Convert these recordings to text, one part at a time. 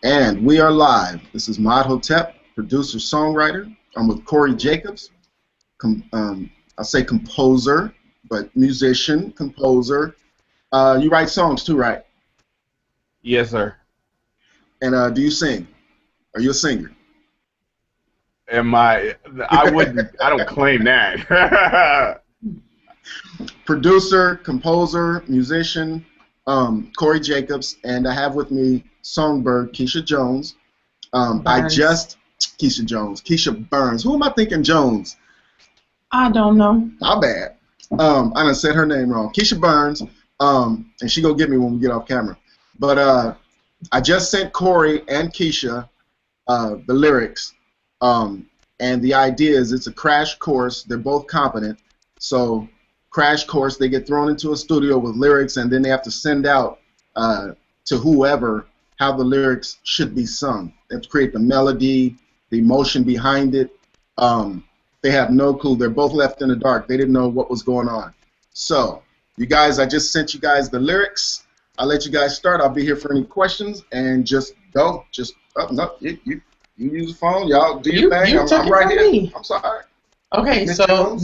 And we are live. This is MAAT Hotep, producer, songwriter. I'm with Cori Jacobs. I'll say composer, but musician, composer. You write songs too, right? Yes, sir. And do you sing? Are you a singer? I don't claim that. Producer, composer, musician, Cori Jacobs, and I have with me songbird Keysha Jones. Keysha Burns. Who am I thinking Jones? I don't know. How bad. I done said her name wrong. Keysha Burns, and she gonna get me when we get off camera. But I just sent Cori and Keysha the lyrics, and the idea is it's a crash course. They're both competent, so crash course. They get thrown into a studio with lyrics, and then they have to send out to whoever how the lyrics should be sung. They have to create the melody, the emotion behind it. They have no clue. They're both left in the dark. They didn't know what was going on. So, you guys, I just sent you guys the lyrics. I'll let you guys start. I'll be here for any questions, and just go. Just no, you use the phone. Y'all do your thing. I'm right here. Me. I'm sorry. Okay, so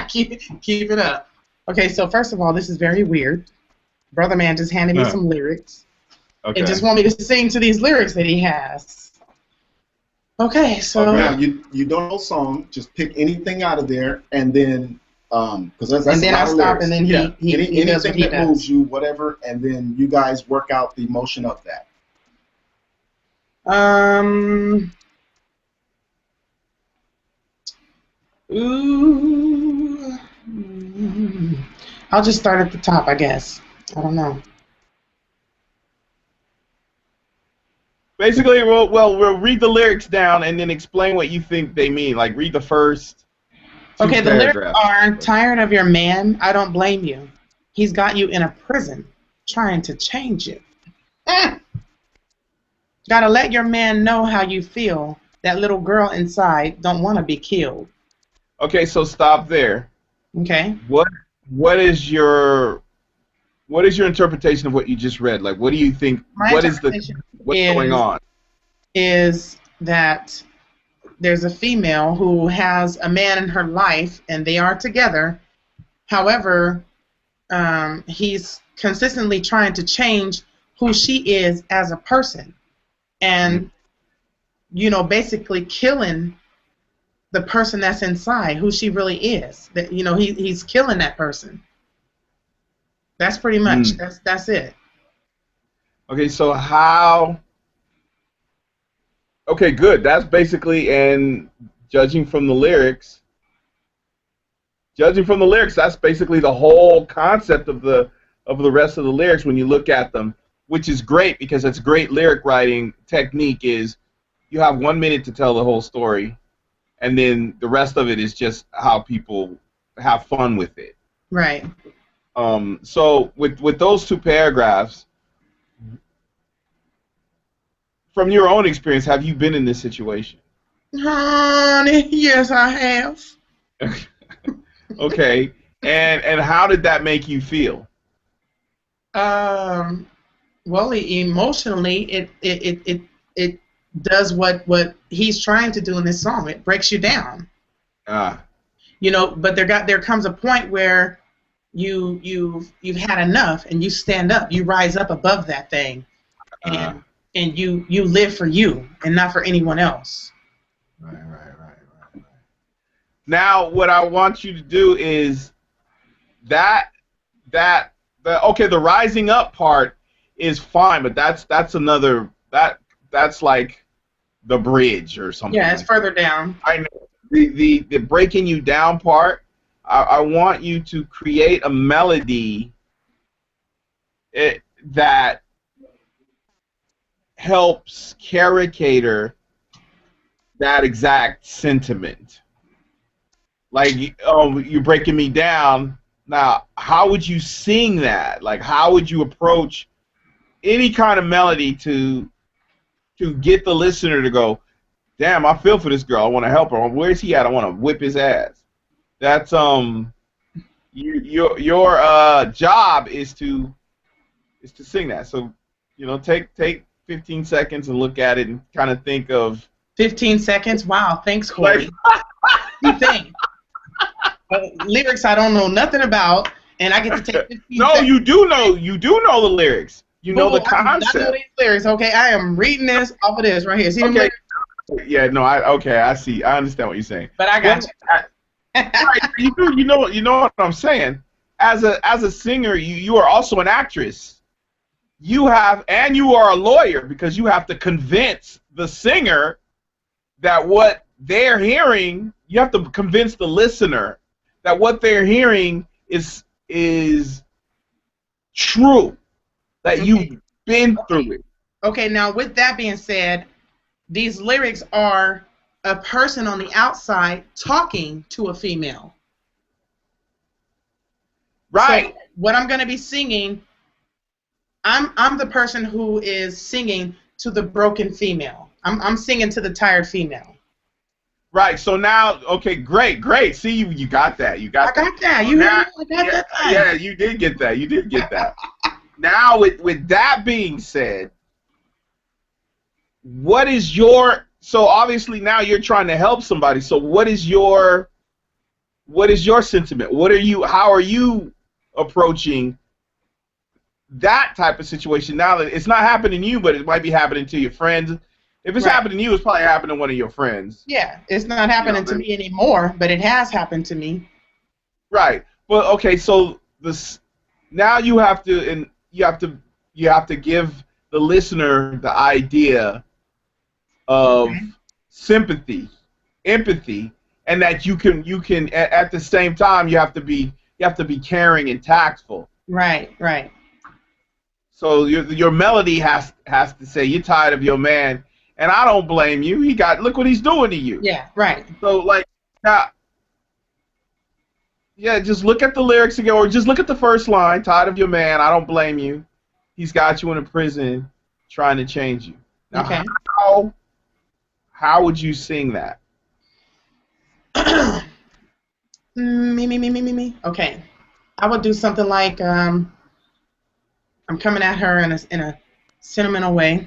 keep it up. Okay, so first of all, this is very weird. Brother man just handed me some lyrics. Okay. And just want me to sing to these lyrics that he has. Okay, so now you don't know a song. Just pick anything out of there, and then because that's and then a lot I of stop, lyrics. and then he does what anything he that does. moves you, whatever, and then you guys work out the emotion of that. I'll just start at the top, I guess. I don't know. Basically, we'll read the lyrics down and then explain what you think they mean. Like, read the first two Okay, the lyrics paragraphs. are, tired of your man, I don't blame you. He's got you in a prison, trying to change you. Gotta let your man know how you feel. That little girl inside don't want to be killed. Okay, so stop there. Okay. What is your interpretation of what you just read? Like, what do you think? What's going on? Is that there's a female who has a man in her life and they are together. However, he's consistently trying to change who she is as a person, and basically killing the person that's inside, who she really is. That he's killing that person. That's pretty much that's it. Okay, so how? Okay, good. That's basically, and judging from the lyrics, that's basically the whole concept of the rest of the lyrics when you look at them, which is great because it's great lyric writing technique. Is you have 1 minute to tell the whole story, and then the rest of it is just how people have fun with it. Right. So with those two paragraphs, from your own experience, have you been in this situation? Honey, yes, I have. Okay, and how did that make you feel? Well, emotionally, it does what he's trying to do in this song. It breaks you down. But there comes a point where you've had enough, and you stand up, you rise up above that thing, and you live for you and not for anyone else. Right. Now, what I want you to do is the rising up part is fine, but that's another that's like the bridge or something. Yeah, it's further down. I know the breaking you down part. I want you to create a melody that helps caricature that exact sentiment. Like, oh, you're breaking me down. Now, how would you sing that? Like, how would you approach any kind of melody to get the listener to go, damn, I feel for this girl. I want to help her. Where's he at? I want to whip his ass. That's your job is to sing that. So, take 15 seconds and look at it and kind of think of 15 seconds? Wow, thanks, Cori. You think? Lyrics I don't know nothing about, and I get to take 15 No, seconds. you do know the lyrics. You know the concept. I know these lyrics, okay? I am reading this off of this right here. See them Okay. lyrics? Yeah, no, I see. I understand what you're saying. But I got you. Right, you know what I'm saying. As a singer, you are also an actress. You are a lawyer because you have to convince the singer that what they're hearing, you have to convince the listener that what they're hearing is true, that you've been through it. Okay, now with that being said, these lyrics are a person on the outside talking to a female. Right. So what I'm going to be singing, I'm the person who is singing to the broken female. I'm singing to the tired female. Right. So now, okay, great. See, you got that. You got that. I got that. You hear me? I got that. Yeah, you did get that. You did get that. Now, with that being said, what is your, so obviously now you're trying to help somebody. So what is your sentiment? How are you approaching that type of situation now that it's not happening to you, but it might be happening to your friends? If it's happening to you, it's probably happening to one of your friends. Yeah, it's not happening to me anymore, but it has happened to me. Right. Well, okay, so now you have to give the listener the idea of sympathy, empathy, and that you can at the same time you have to be caring and tactful. Right. So your melody has to say you're tired of your man, and I don't blame you. Look what he's doing to you. Yeah, right. So like now, yeah, just look at the lyrics again, or just look at the first line. Tired of your man, I don't blame you. He's got you in a prison, trying to change you. Now, Okay. How would you sing that? Me. Okay. I would do something like I'm coming at her in a sentimental way.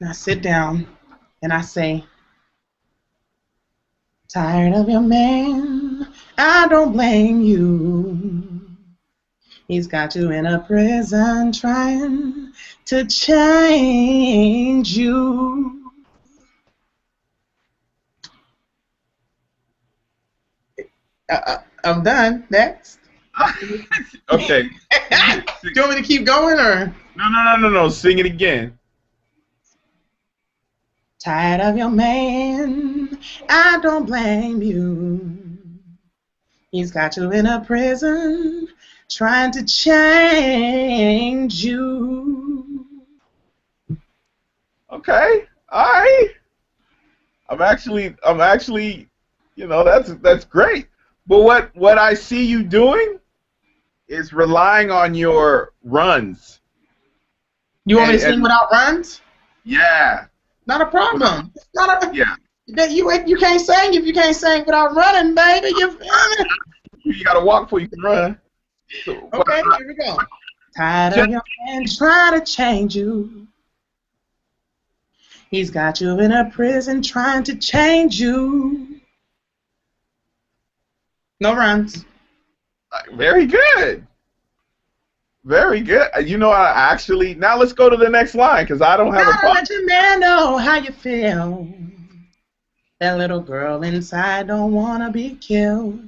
And I sit down and I say, tired of your man, I don't blame you. He's got you in a prison trying to change you. I'm done. Next. Okay. Do you want me to keep going or? No. Sing it again. Tired of your man, I don't blame you. He's got you in a prison trying to change you. Okay. All right. I'm actually, that's great. But what I see you doing is relying on your runs. You want me to sing without runs? Yeah. Not a problem. It's not a, yeah. You can't sing if you can't sing without running, baby. You feel me? You gotta walk before you can run. So, okay, here we go. Tired of your man trying to change you. He's got you in a prison trying to change you. No runs. Very good. Very good. I actually, now let's go to the next line because I don't have a problem. Let your man know how you feel. That little girl inside don't want to be killed.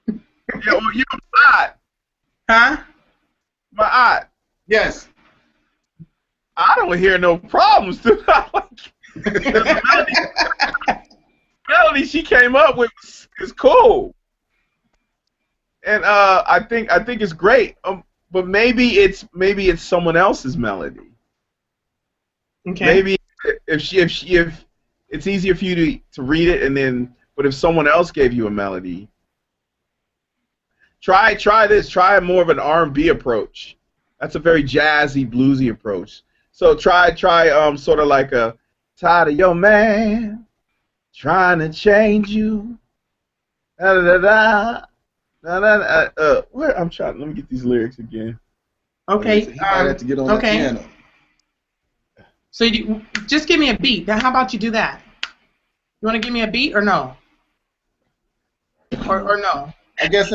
Yeah, well, you're MAAT. Huh? MAAT. Yes. I don't hear no problems. The melody she came up with is cool, and I think it's great. But maybe it's someone else's melody. Okay. Maybe if it's easier for you to read it, but if someone else gave you a melody, try this. Try more of an R&B approach. That's a very jazzy, bluesy approach. So try sort of like a tired of your man trying to change you. Where I'm trying. Let me get these lyrics again. Okay. He might have to get on the piano. So you just give me a beat. Now, how about you do that? You want to give me a beat or no? Or no? I guess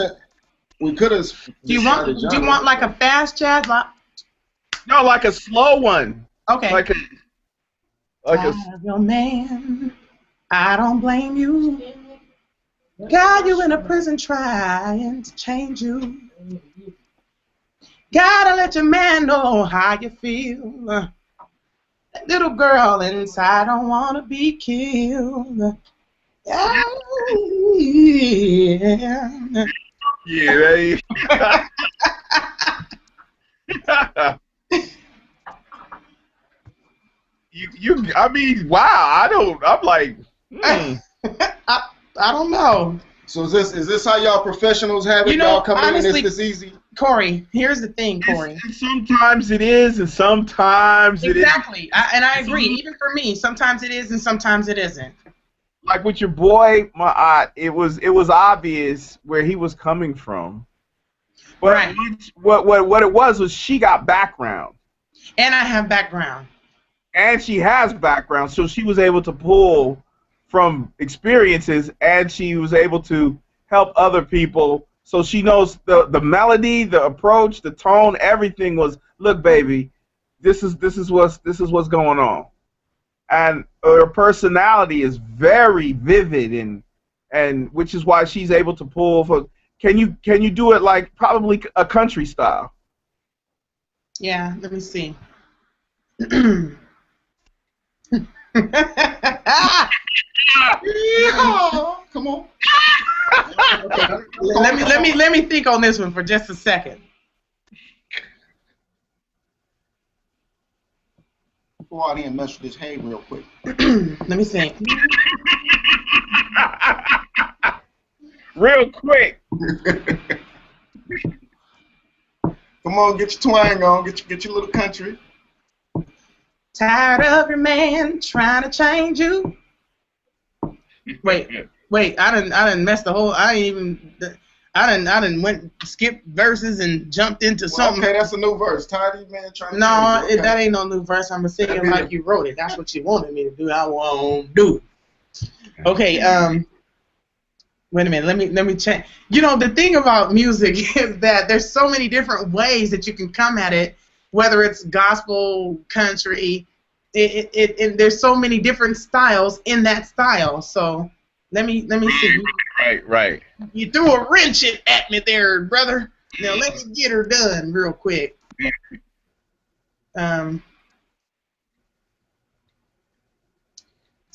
we could have. Do you want like a fast jazz? No, like a slow one. Okay. Like a your man, I don't blame you. Got you in a prison trying to change you. Gotta let your man know how you feel. That little girl inside don't wanna be killed. Yeah. Yeah. I mean, wow. I'm like, I don't know. So is this how y'all professionals have it? Y'all come in and it's this easy? Cori, here's the thing, Cori. Sometimes it is, and sometimes it isn't. Exactly, and I agree. Even for me, sometimes it is, and sometimes it isn't. Like with your boy MAAT, it was obvious where he was coming from. But right. What it was she got background. And I have background. And she has background, so she was able to pull from experiences, and she was able to help other people. So she knows the melody, the approach, the tone, everything was, look, baby, this is what's going on. And her personality is very vivid, and which is why she's able to pull for. Can you do it like probably a country style? Yeah, let me see. Come on. Let me think on this one for just a second. Go out here and mess with this hay real quick. Let me think. Real quick. Come on, get your twang on. Get your little country. Tired of your man trying to change you. Wait, I didn't mess the whole. I didn't went skip verses and jumped into something. Okay, that's a new verse. Tired of your man trying to change you. Okay. That ain't no new verse. I'm singing like you wrote it. That's what you wanted me to do. I won't do. Okay. Wait a minute. Let me check. You know, the thing about music is that there's so many different ways that you can come at it. Whether it's gospel, country, there's so many different styles in that style. So let me see. Right. You threw a wrench at me there, brother. Now let me get her done real quick. Tired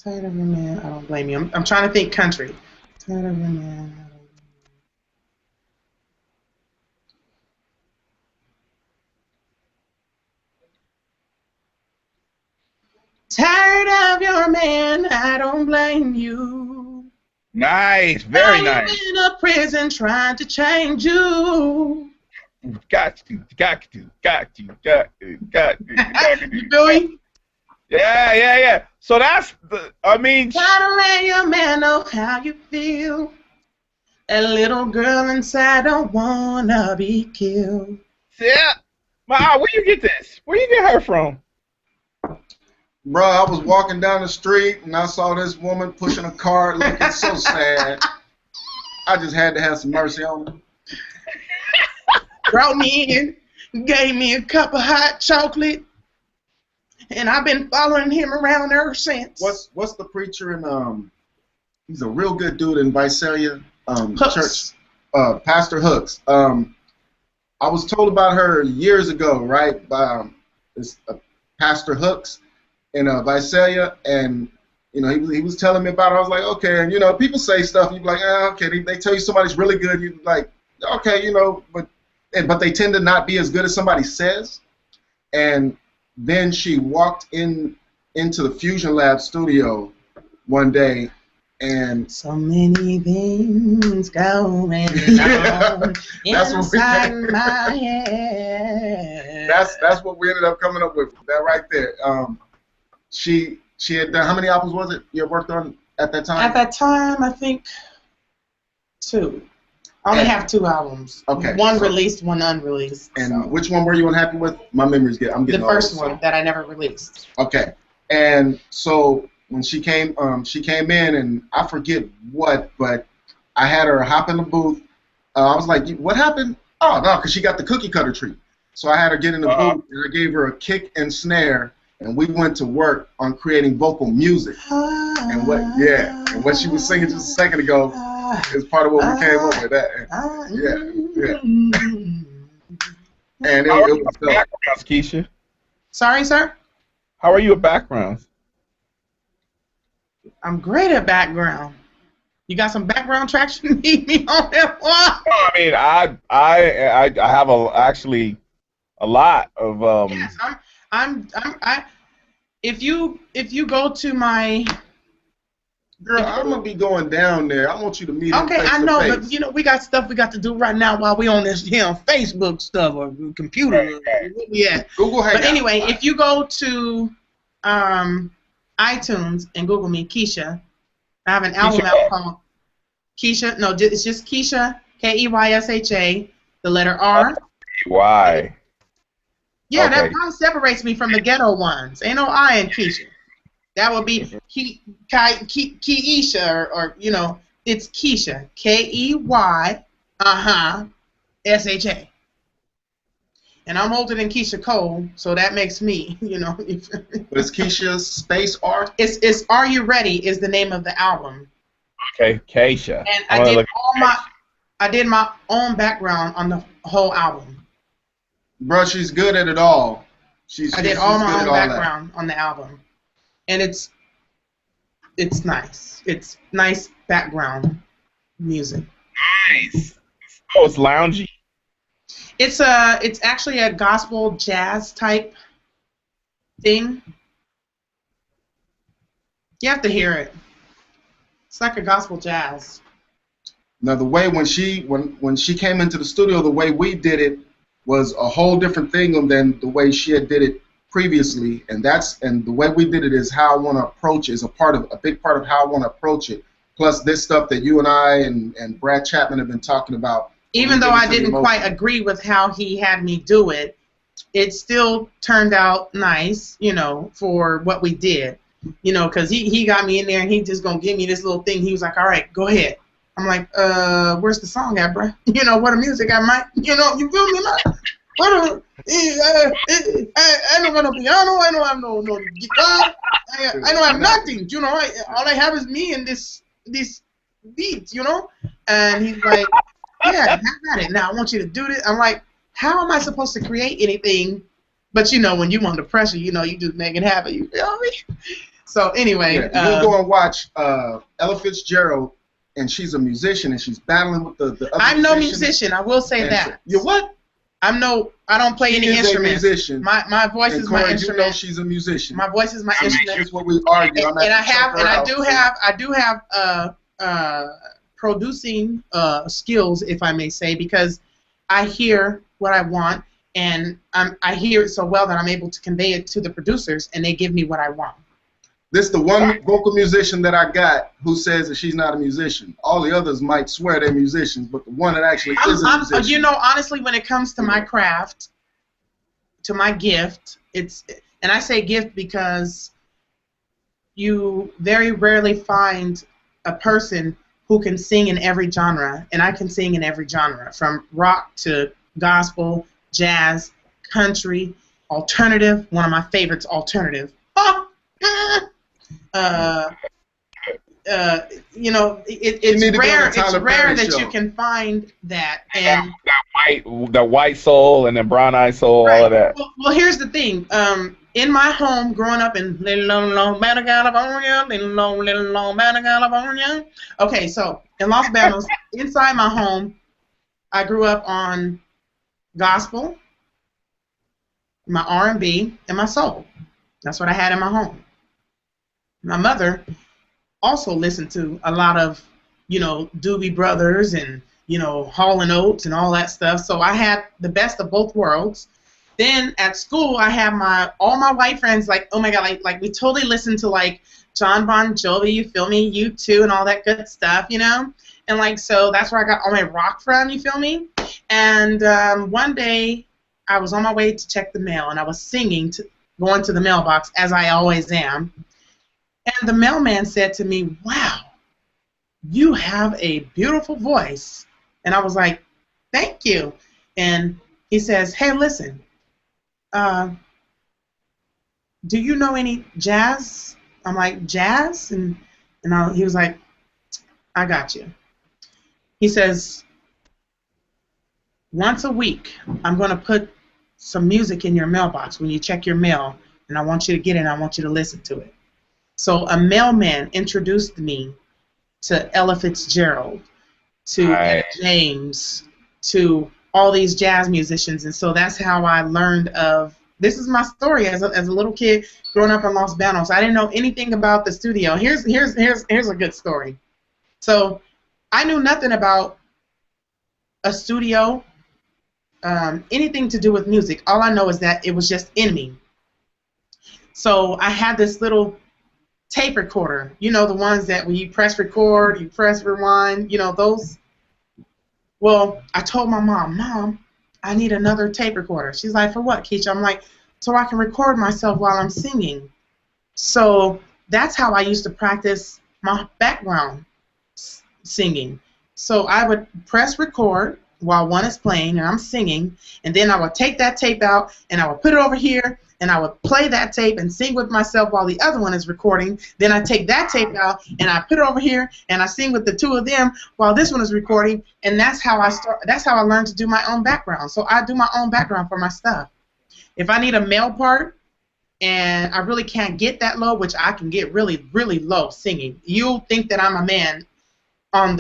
of your man, I don't blame you. I'm trying to think country. Tired of your man. Tired of your man, I don't blame you. Nice, very nice. I'm in a prison trying to change you. Got to. You feel me? Yeah. So that's Gotta let your man know how you feel. A little girl inside don't wanna be killed. Yeah. Ma, where you get this? Where you get her from? Bro, I was walking down the street and I saw this woman pushing a cart looking so sad. I just had to have some mercy on her. Brought me in, gave me a cup of hot chocolate, and I've been following him around ever since. What's the preacher in he's a real good dude in Visalia church, Pastor Hooks. I was told about her years ago, right, by Pastor Hooks in Visalia, and you know he was telling me about it. I was like, okay, and you know people say stuff, you be like, okay, they tell you somebody's really good, you like, okay, you know, but they tend to not be as good as somebody says. And then she walked into the Fusion Lab studio one day, and so many things going on inside my head. That's what we ended up coming up with. That right there. She had done, how many albums was it you had worked on at that time? At that time, I think 2. I only have 2 albums. Okay. One released, one unreleased. And which one were you unhappy with? My memory's I'm getting the first one that I never released. Okay. And so when she came in, and I forget what, but I had her hop in the booth. I was like, "What happened?" Oh no, because she got the cookie cutter treat. So I had her get in the booth, and I gave her a kick and snare, and we went to work on creating vocal music. And what she was singing just a second ago is part of what we came up with. Yeah. And it was backgrounds, Keysha. Sorry, sir? How are you at backgrounds? I'm great at background. You got some background tracks you need me on that one? I mean, I have actually a lot of Yes, I if you go to my girl, I'm gonna be going down there. I want you to meet him okay, face I know, to face. but you know we got stuff we got to do right now while we on this Facebook stuff or computer. Yeah. Google Hangouts. But anyway, if you go to iTunes and Google me Keysha, I have an album out called Keysha. No, it's just Keysha, Keysha, the letter R. Y. Yeah, Okay. that kind of separates me from the ghetto ones. Ain't no I in Keysha. That would be Keysha, or you know, it's Keysha, Key, Sha. And I'm older than Keysha Cole, so that makes me, you know. But it's Keysha space R. It's Are You Ready is the name of the album. Okay, Keysha. And I did my own background on the whole album. Bro, she's good at it all. I did all my own background on the album, and it's nice. It's nice background music. Nice. Oh, it's loungy. It's actually a gospel jazz type thing. You have to hear it. It's like a gospel jazz. Now the way when she came into the studio, the way we did it was a whole different thing than the way she had did it previously, and the way we did it is how I want to approach it, is a big part of how I want to approach it. Plus this stuff that you and I and Brad Chapman have been talking about. Even though I didn't quite agree with how he had me do it, it still turned out nice, you know, for what we did. You know, because he got me in there and he just gonna give me this little thing. He was like, all right, go ahead. I'm like, where's the song at, bruh? You know, where the music at, Mike? You know, you feel me, Mike? I don't have no piano. I don't have no guitar. I don't have nothing. You know, all I have is me and this beat. You know, and he's like, yeah, I got it. Now I want you to do this. I'm like, how am I supposed to create anything? But you know, when you under pressure, you know, you just make it happen. You feel me? So anyway, you'll go and watch Ella Fitzgerald. And she's a musician, and she's battling with the other I'm no musician. I will say that. So, you're what? I don't play any instruments. A musician. My voice is my instrument. You know she's a musician. My voice is my instrument. That's what we argue. And I do have producing skills, if I may say, because I hear what I want, and I hear it so well that I'm able to convey it to the producers, and they give me what I want. This is the one vocal musician that I got who says that she's not a musician. All the others might swear they're musicians, but the one that actually is a musician. You know, honestly, when it comes to my craft, to my gift, and I say gift because you very rarely find a person who can sing in every genre, and I can sing in every genre, from rock to gospel, jazz, country, alternative. One of my favorites, alternative. You know, it's rare. It's rare that you can find that. And the white soul and the brown eye soul, right. All of that. Well, here's the thing. In my home, growing up in little California. Okay, so in Los Banos, inside my home, I grew up on gospel, my R&B, and my soul. That's what I had in my home. My mother also listened to a lot of, you know, Doobie Brothers and, you know, Hall & Oates and all that stuff. So I had the best of both worlds. Then at school, I had all my white friends, like, oh my God, like we totally listened to like John Bon Jovi, you feel me, U2 and all that good stuff, you know. And like, so that's where I got all my rock from, you feel me? And one day I was on my way to check the mail, and I was singing, going to the mailbox, as I always am. And the mailman said to me, wow, you have a beautiful voice. And I was like, thank you. And he says, hey, listen, do you know any jazz? I'm like, jazz? And he was like, I got you. He says, once a week, I'm going to put some music in your mailbox when you check your mail, and I want you to get it, and I want you to listen to it. So a mailman introduced me to Ella Fitzgerald, to Etta James, to all these jazz musicians, and so that's how I learned of. This is my story as a little kid growing up in Los Banos. I didn't know anything about the studio. Here's a good story. So I knew nothing about a studio, anything to do with music. All I know is that it was just in me. So I had this little tape recorder, you know, the ones that when you press record, you press rewind, you know, those. Well, I told my mom, Mom, I need another tape recorder. She's like, for what, Keysha? I'm like, so I can record myself while I'm singing. So that's how I used to practice my background singing. So I would press record while one is playing and I'm singing, and then I would take that tape out and I would put it over here and I would play that tape and sing with myself while the other one is recording. Then I take that tape out and I put it over here and I sing with the two of them while this one is recording, and that's how I learned to do my own background. So I do my own background for my stuff. If I need a male part and I really can't get that low, which I can get really, really low singing. You'll think that I'm a man on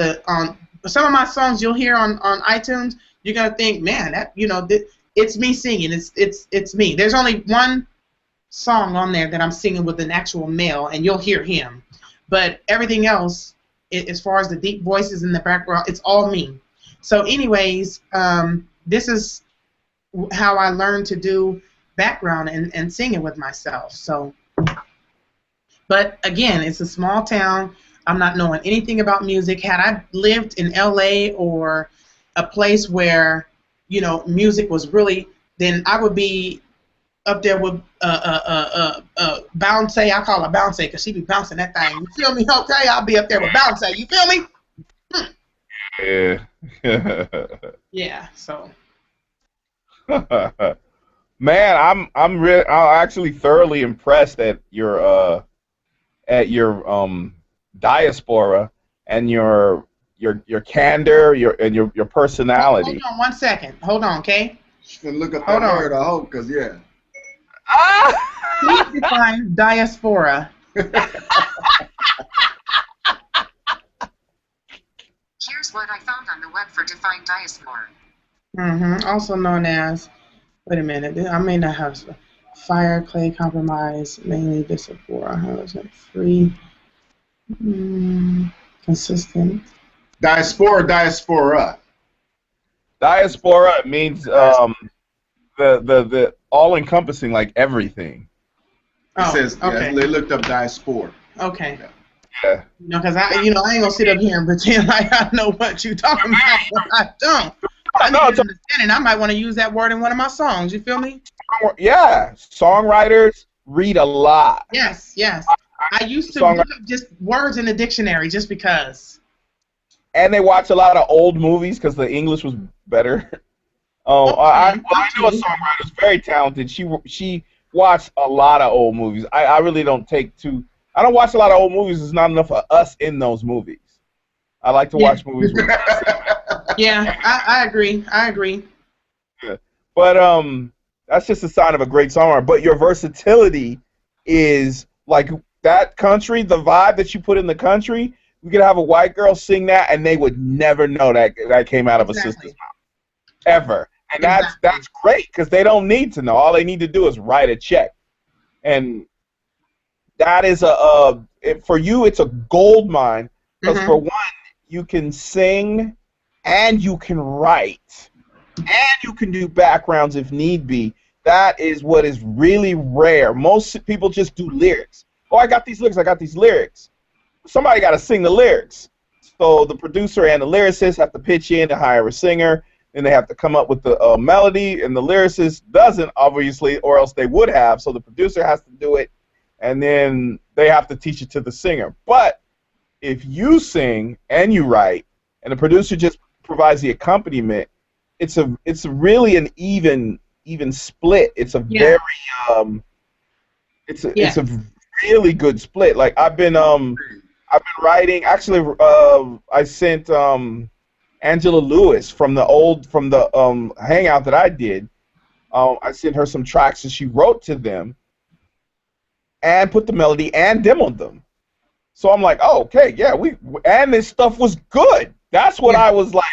some of my songs you'll hear on iTunes. You're gonna think, man, that, you know, it's me singing. It's me. There's only one song on there that I'm singing with an actual male, and you'll hear him. But everything else, as far as the deep voices in the background, it's all me. So, anyways, this is how I learned to do background and singing with myself. So, but again, it's a small town. I'm not knowing anything about music. Had I lived in LA or a place where, you know, music was really, then I would be up there with Beyonce. I call her Beyonce because she be bouncing that thing. You feel me? Okay, I'll be up there with Beyonce. You feel me? Yeah. Yeah. So. Man, I'm actually thoroughly impressed at your diaspora and your candor, your personality. Hold on 1 second. Hold on, okay? You can look up that word, I hope, because, yeah. Please define diaspora. Here's what I found on the web for define diaspora. Also known as, wait a minute, I may not have fire, clay, compromise, mainly diaspora. How is it? Free, consistent. Diaspora. Diaspora means the all-encompassing, like everything. It says, okay. They looked up diaspora. Okay. Yeah. You know, because I ain't gonna sit up here and pretend like I know what you talking about, but I don't. I need to understand it. I might want to use that word in one of my songs. You feel me? Yeah. Songwriters read a lot. Yes. I used to look up just words in the dictionary just because. And they watch a lot of old movies because the English was better. I know a songwriter who's very talented. She watched a lot of old movies. I really don't I don't watch a lot of old movies. There's not enough of us in those movies. I like to watch movies with Yeah, I agree. Yeah. But that's just a sign of a great songwriter. But your versatility is like that country, the vibe that you put in the country. We could have a white girl sing that, and they would never know that came out of a sister's mouth, ever. And that's great because they don't need to know. All they need to do is write a check, and that is for you. It's a gold mine because for one, you can sing, and you can write, and you can do backgrounds if need be. That is what is really rare. Most people just do lyrics. Oh, I got these lyrics. Somebody got to sing the lyrics. So the producer and the lyricist have to pitch in to hire a singer, and they have to come up with the melody, and the lyricist doesn't, obviously, or else they would have. So the producer has to do it, and then they have to teach it to the singer. But if you sing and you write, and the producer just provides the accompaniment, it's really an even split. It's a very it's a really good split. Like I've been writing. Actually, I sent Angela Lewis from the hangout that I did. I sent her some tracks and she wrote to them and put the melody and demoed them. So I'm like, oh, okay, yeah, and this stuff was good. That's what I was like.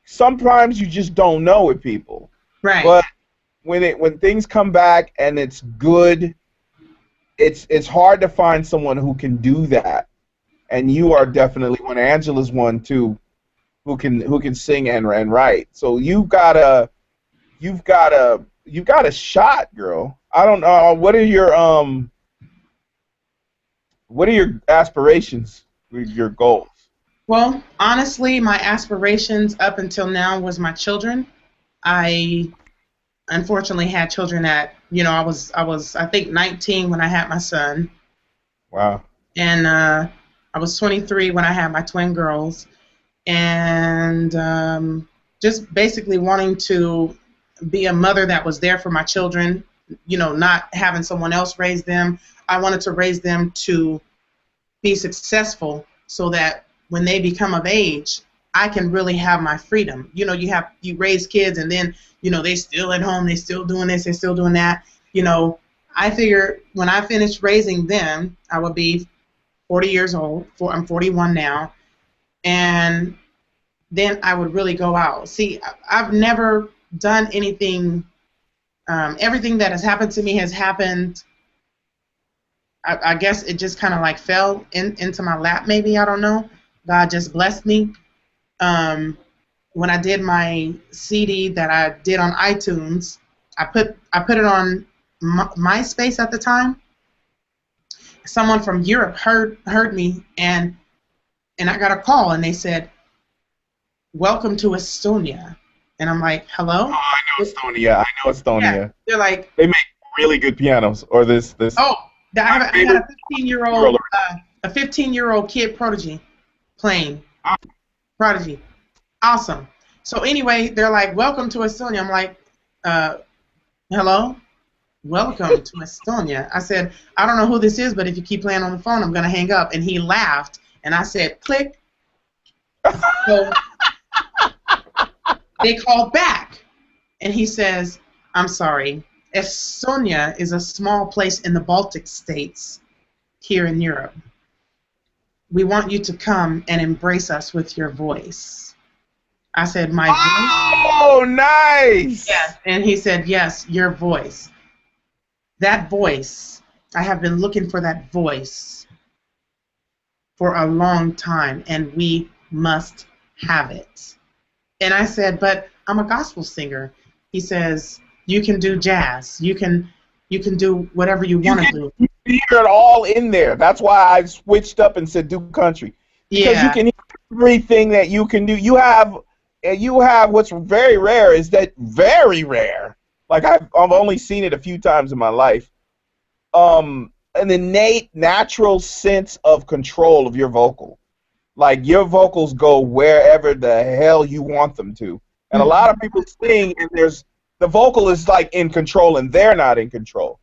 Sometimes you just don't know with people, right? But when things come back and it's good, it's hard to find someone who can do that. And you are definitely one. Angela's one too, who can sing and write. So you've got a shot, girl. I don't know. What are your aspirations? Your goals? Well, honestly, my aspirations up until now was my children. I unfortunately had children at, I was I think 19 when I had my son. Wow. And I was 23 when I had my twin girls, and just basically wanting to be a mother that was there for my children, not having someone else raise them. I wanted to raise them to be successful so that when they become of age, I can really have my freedom. You raise kids and then, they still at home, they still doing this, they still doing that. I figure when I finish raising them, I will be 40 years old. I'm 41 now, and then I would really go out. See, I've never done anything. Everything that has happened to me has happened. I guess it just kind of like fell into my lap. Maybe, I don't know. God just blessed me. When I did my CD that I did on iTunes, I put it on MySpace at the time. Someone from Europe heard me, and I got a call, and they said, "Welcome to Estonia." And I'm like, "Hello?" Oh, I know Estonia. Yeah. They're like, they make really good pianos. Or this. Oh, I got a 15-year-old kid prodigy playing. Prodigy. Awesome. So anyway, they're like, "Welcome to Estonia." I'm like, "Hello? Welcome to Estonia." I said, "I don't know who this is, but if you keep playing on the phone, I'm going to hang up." And he laughed, and I said, "Click." So they called back, and he says, "I'm sorry. Estonia is a small place in the Baltic states here in Europe. We want you to come and embrace us with your voice." I said, "My voice?" Oh, nice! Yes. And he said, "Yes, your voice. That voice, I have been looking for that voice for a long time, and we must have it." And I said, "But I'm a gospel singer." He says, "You can do jazz. You can do whatever you want to do." You can hear it all in there. That's why I switched up and said do country. Because you can hear everything that you can do. You have what's very rare is that very rare. Like I've only seen it a few times in my life. An innate, natural sense of control of your vocal. Like your vocals go wherever the hell you want them to. And a lot of people sing, and the vocal is like in control, and they're not in control.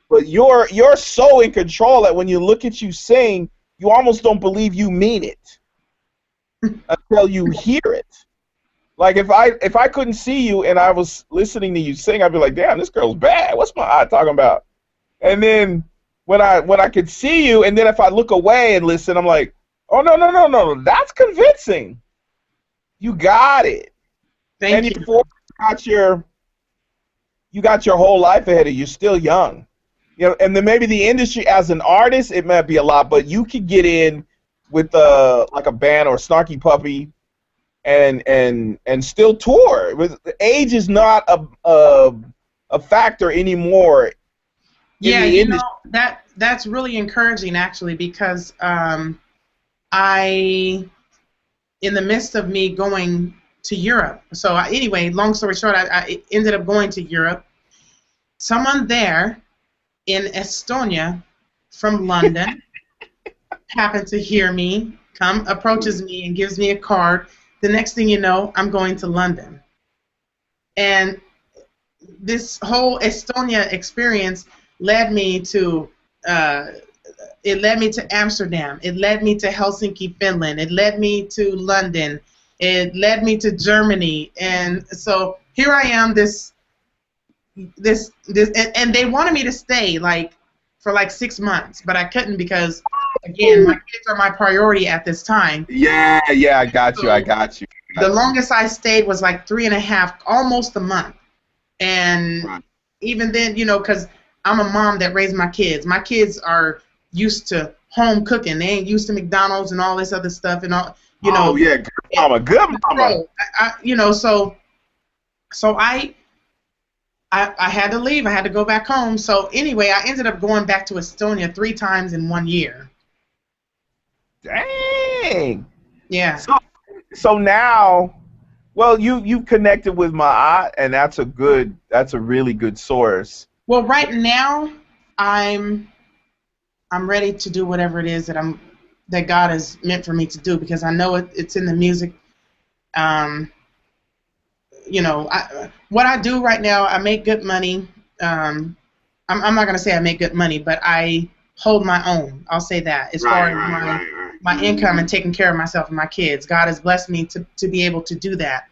But you're so in control that when you look at you sing, you almost don't believe you mean it until you hear it. Like if I couldn't see you and I was listening to you sing, I'd be like, "Damn, this girl's bad. What's my eye talking about?" And then when I could see you, and then if I look away and listen, I'm like, "Oh no, that's convincing. You got it." Thank you. You got your whole life ahead of you. You're still young, and then maybe the industry as an artist, it might be a lot, but you could get in with like a band or Snarky Puppy, and still tour. Age is not a factor anymore. Yeah, that's really encouraging actually, because I in the midst of me going to Europe. So anyway, long story short, I ended up going to Europe. Someone there in Estonia from London happened to hear me, approaches me and gives me a card. The next thing you know, I'm going to London. And this whole Estonia experience led me to Amsterdam. It led me to Helsinki, Finland. It led me to London. It led me to Germany. And so here I am, and they wanted me to stay for 6 months, but I couldn't because, again, my kids are my priority at this time. Yeah, I got you. The longest I stayed was 3.5, almost a month. And right. Even then, because I'm a mom that raised my kids. My kids are used to home cooking. They ain't used to McDonald's and all this other stuff and all. Oh yeah, good mama. So I had to leave. I had to go back home. So anyway, I ended up going back to Estonia 3 times in 1 year. Dang. Yeah. So now, well, you connected with MAAT, and that's a really good source. Well, right now, I'm ready to do whatever it is that God has meant for me to do, because I know it's in the music. What I do right now, I make good money. I'm not going to say I make good money, but I hold my own. I'll say that as far as my income and taking care of myself and my kids. God has blessed me to be able to do that.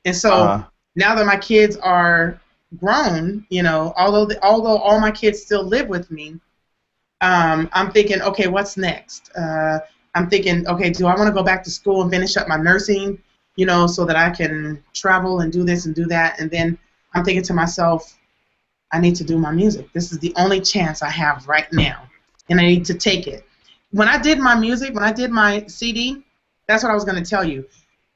And so now that my kids are grown, although all my kids still live with me, I'm thinking, okay, what's next? I'm thinking, okay, do I want to go back to school and finish up my nursing, so that I can travel and do this and do that? And then I'm thinking to myself, I need to do my music. This is the only chance I have right now, and I need to take it. When I did my music, when I did my CD, that's what I was going to tell you.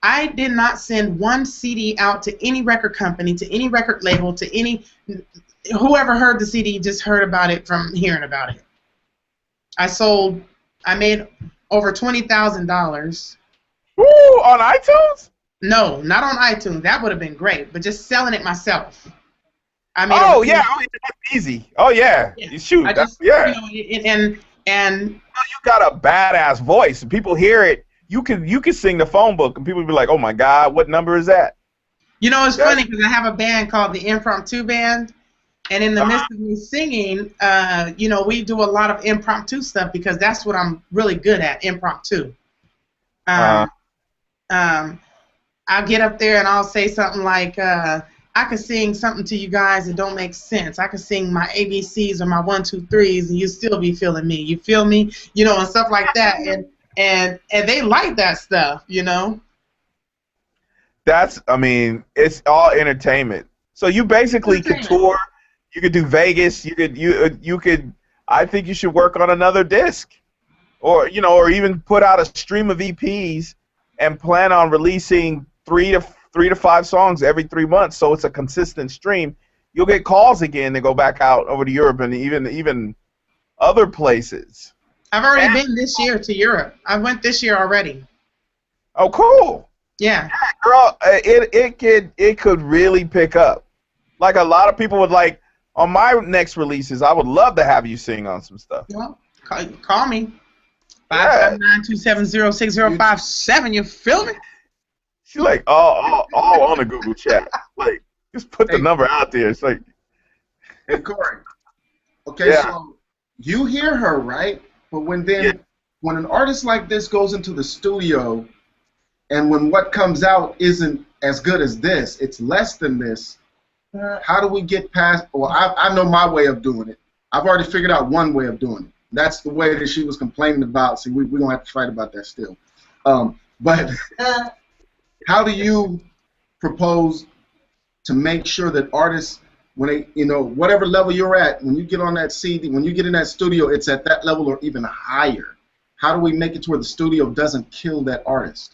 I did not send one CD out to any record company, to any record label, to whoever heard the CD just heard about it from hearing about it. I made over $20,000. Woo, on iTunes? No, not on iTunes. That would have been great, but just selling it myself. That's easy. Oh yeah, you shoot. And you got a badass voice. People hear it. You can sing the phone book, and people be like, "Oh my God, what number is that?" It's funny because I have a band called the Impromptu Band, and in the midst of me singing, we do a lot of impromptu stuff because that's what I'm really good at, impromptu. I'll get up there and I'll say something like, I could sing something to you guys that don't make sense. I could sing my ABCs or my 1, 2, 3s, and you still be feeling me. You feel me? And stuff like that. And they like that stuff, It's all entertainment. So you basically could tour. You could do Vegas. You could. I think you should work on another disc, or even put out a stream of EPs and plan on releasing 3 to 5 songs every 3 months, so it's a consistent stream. You'll get calls again to go back out over to Europe and even other places. I've already been this year to Europe. I went this year already. Oh, cool. Yeah. Girl, it could really pick up. Like a lot of people would like on my next releases. I would love to have you sing on some stuff. Well, call me. 559-270-6057. You feel me? She's like, all on the Google chat. Like, just put the number out there. It's like, hey, Cori. Okay, so you hear her, right? But when an artist like this goes into the studio, and when what comes out isn't as good as this, it's less than this. How do we get past? Well, I know my way of doing it. I've already figured out one way of doing it. That's the way that she was complaining about. See, we're gonna have to fight about that still. But how do you propose to make sure that artists, when they, whatever level you're at, when you get on that CD, when you get in that studio, it's at that level or even higher? How do we make it to where the studio doesn't kill that artist?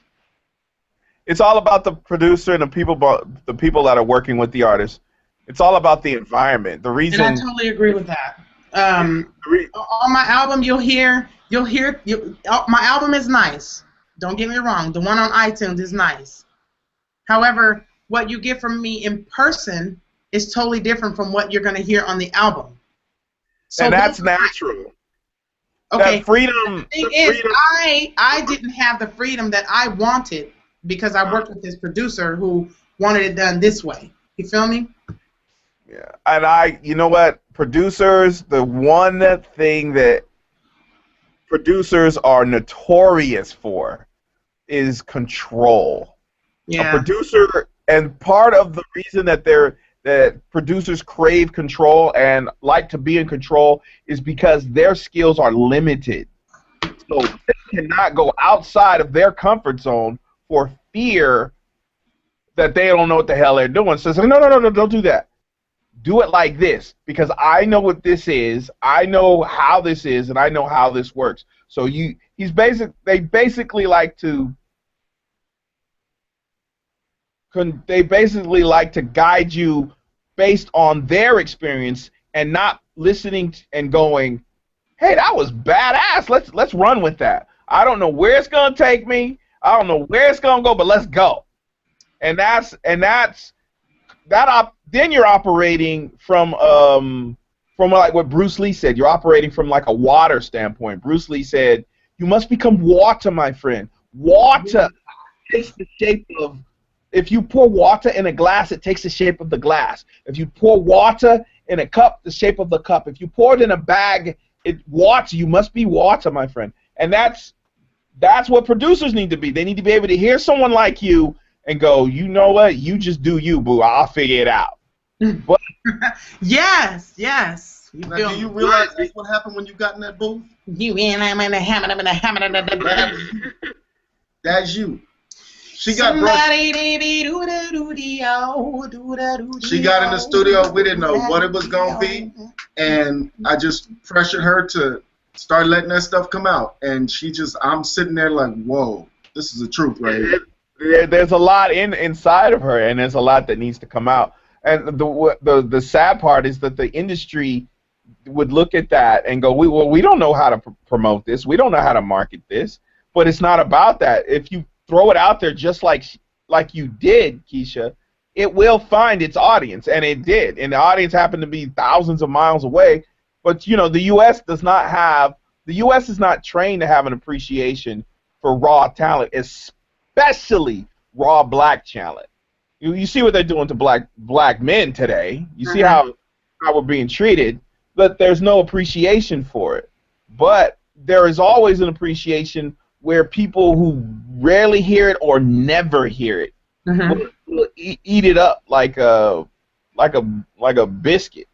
It's all about the producer and the people that are working with the artist. It's all about the environment. The reason. And I totally agree with that. On my album, you'll hear. My album is nice. Don't get me wrong. The one on iTunes is nice. However, what you get from me in person is totally different from what you're going to hear on the album. So and that's natural. Okay. That freedom. The thing is, I didn't have the freedom that I wanted because I worked with this producer who wanted it done this way. You feel me? Yeah, and you know what? Producers, the one thing that producers are notorious for is control. Yeah. A producer, and part of the reason that producers crave control and like to be in control is because their skills are limited. So they cannot go outside of their comfort zone for fear that they don't know what the hell they're doing. So no, don't do that. Do it like this, because I know what this is, I know how this is, and I know how this works. So they basically like to guide you based on their experience and not listening and going, hey, that was badass. Let's run with that. I don't know where it's gonna take me. I don't know where it's gonna go, but let's go. And then you're operating from like what Bruce Lee said. You're operating from like a water standpoint. Bruce Lee said, "You must become water, my friend. Water takes the shape of. If you pour water in a glass, it takes the shape of the glass. If you pour water in a cup, the shape of the cup. If you pour it in a bag, water. You must be water, my friend." And that's what producers need to be. They need to be able to hear someone like you and go, you know what? You just do you, boo. I'll figure it out. But yes. Now, do you realize that's what happened when you got in that booth? That's you. She got in the studio. We didn't know what it was gonna be, and I just pressured her to start letting that stuff come out. And I'm sitting there like, whoa, this is the truth right here. There's a lot inside of her, and there's a lot that needs to come out. And the sad part is that the industry would look at that and go, we don't know how to promote this. We don't know how to market this. But it's not about that. If you throw it out there just like you did, Keysha, it will find its audience, and it did. And the audience happened to be thousands of miles away. But you know, the U.S. is not trained to have an appreciation for raw talent, especially raw black talent. You see what they're doing to black men today. You see how we're being treated, but there's no appreciation for it. But there is always an appreciation where people who rarely hear it or never hear it will eat it up like a biscuit.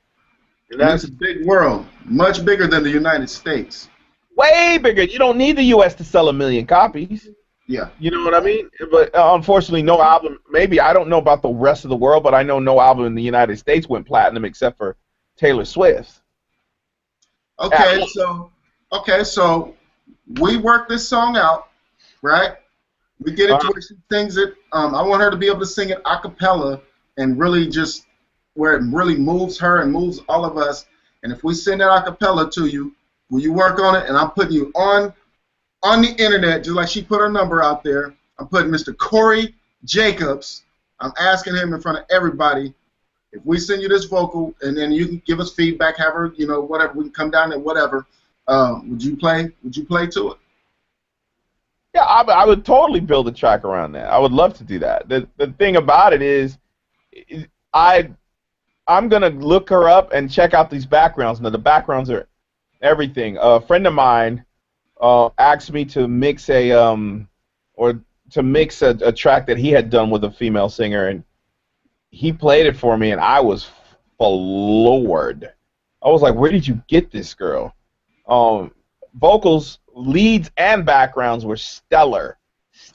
And that's a big world, much bigger than the United States. Way bigger. You don't need the U.S. to sell 1 million copies. Yeah. You know what I mean? But unfortunately, no album. Maybe I don't know about the rest of the world, but I know no album in the United States went platinum except for Taylor Swift. Okay, so we work this song out, right? We get it to where she sings it. I want her to be able to sing it a cappella and really just where it really moves her and moves all of us. And if we send that a cappella to you, will you work on it? And I'm putting you on the internet, just like she put her number out there. I'm putting Mr. Cori Jacobs. I'm asking him in front of everybody, if we send you this vocal and then you can give us feedback, have her, you know, whatever, we can come down there, whatever. Would you play to it? Yeah, I would totally build a track around that. I would love to do that. The thing about it is, I'm gonna look her up and check out these backgrounds. Now the backgrounds are everything. A friend of mine asked me to mix a track that he had done with a female singer, and he played it for me, and I was floored. I was like, where did you get this girl? Vocals, leads, and backgrounds were stellar.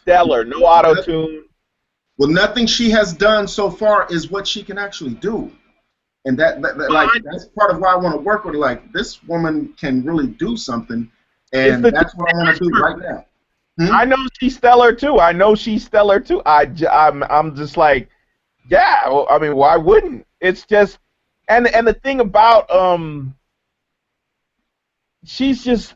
No auto-tune. Well, nothing she has done so far is what she can actually do. And that's part of why I want to work with her. Like, this woman can really do something, and that's what I want to do right now. I know she's stellar too. I'm just like, yeah. Well, I mean, why wouldn't? It's just, and the thing about she's just,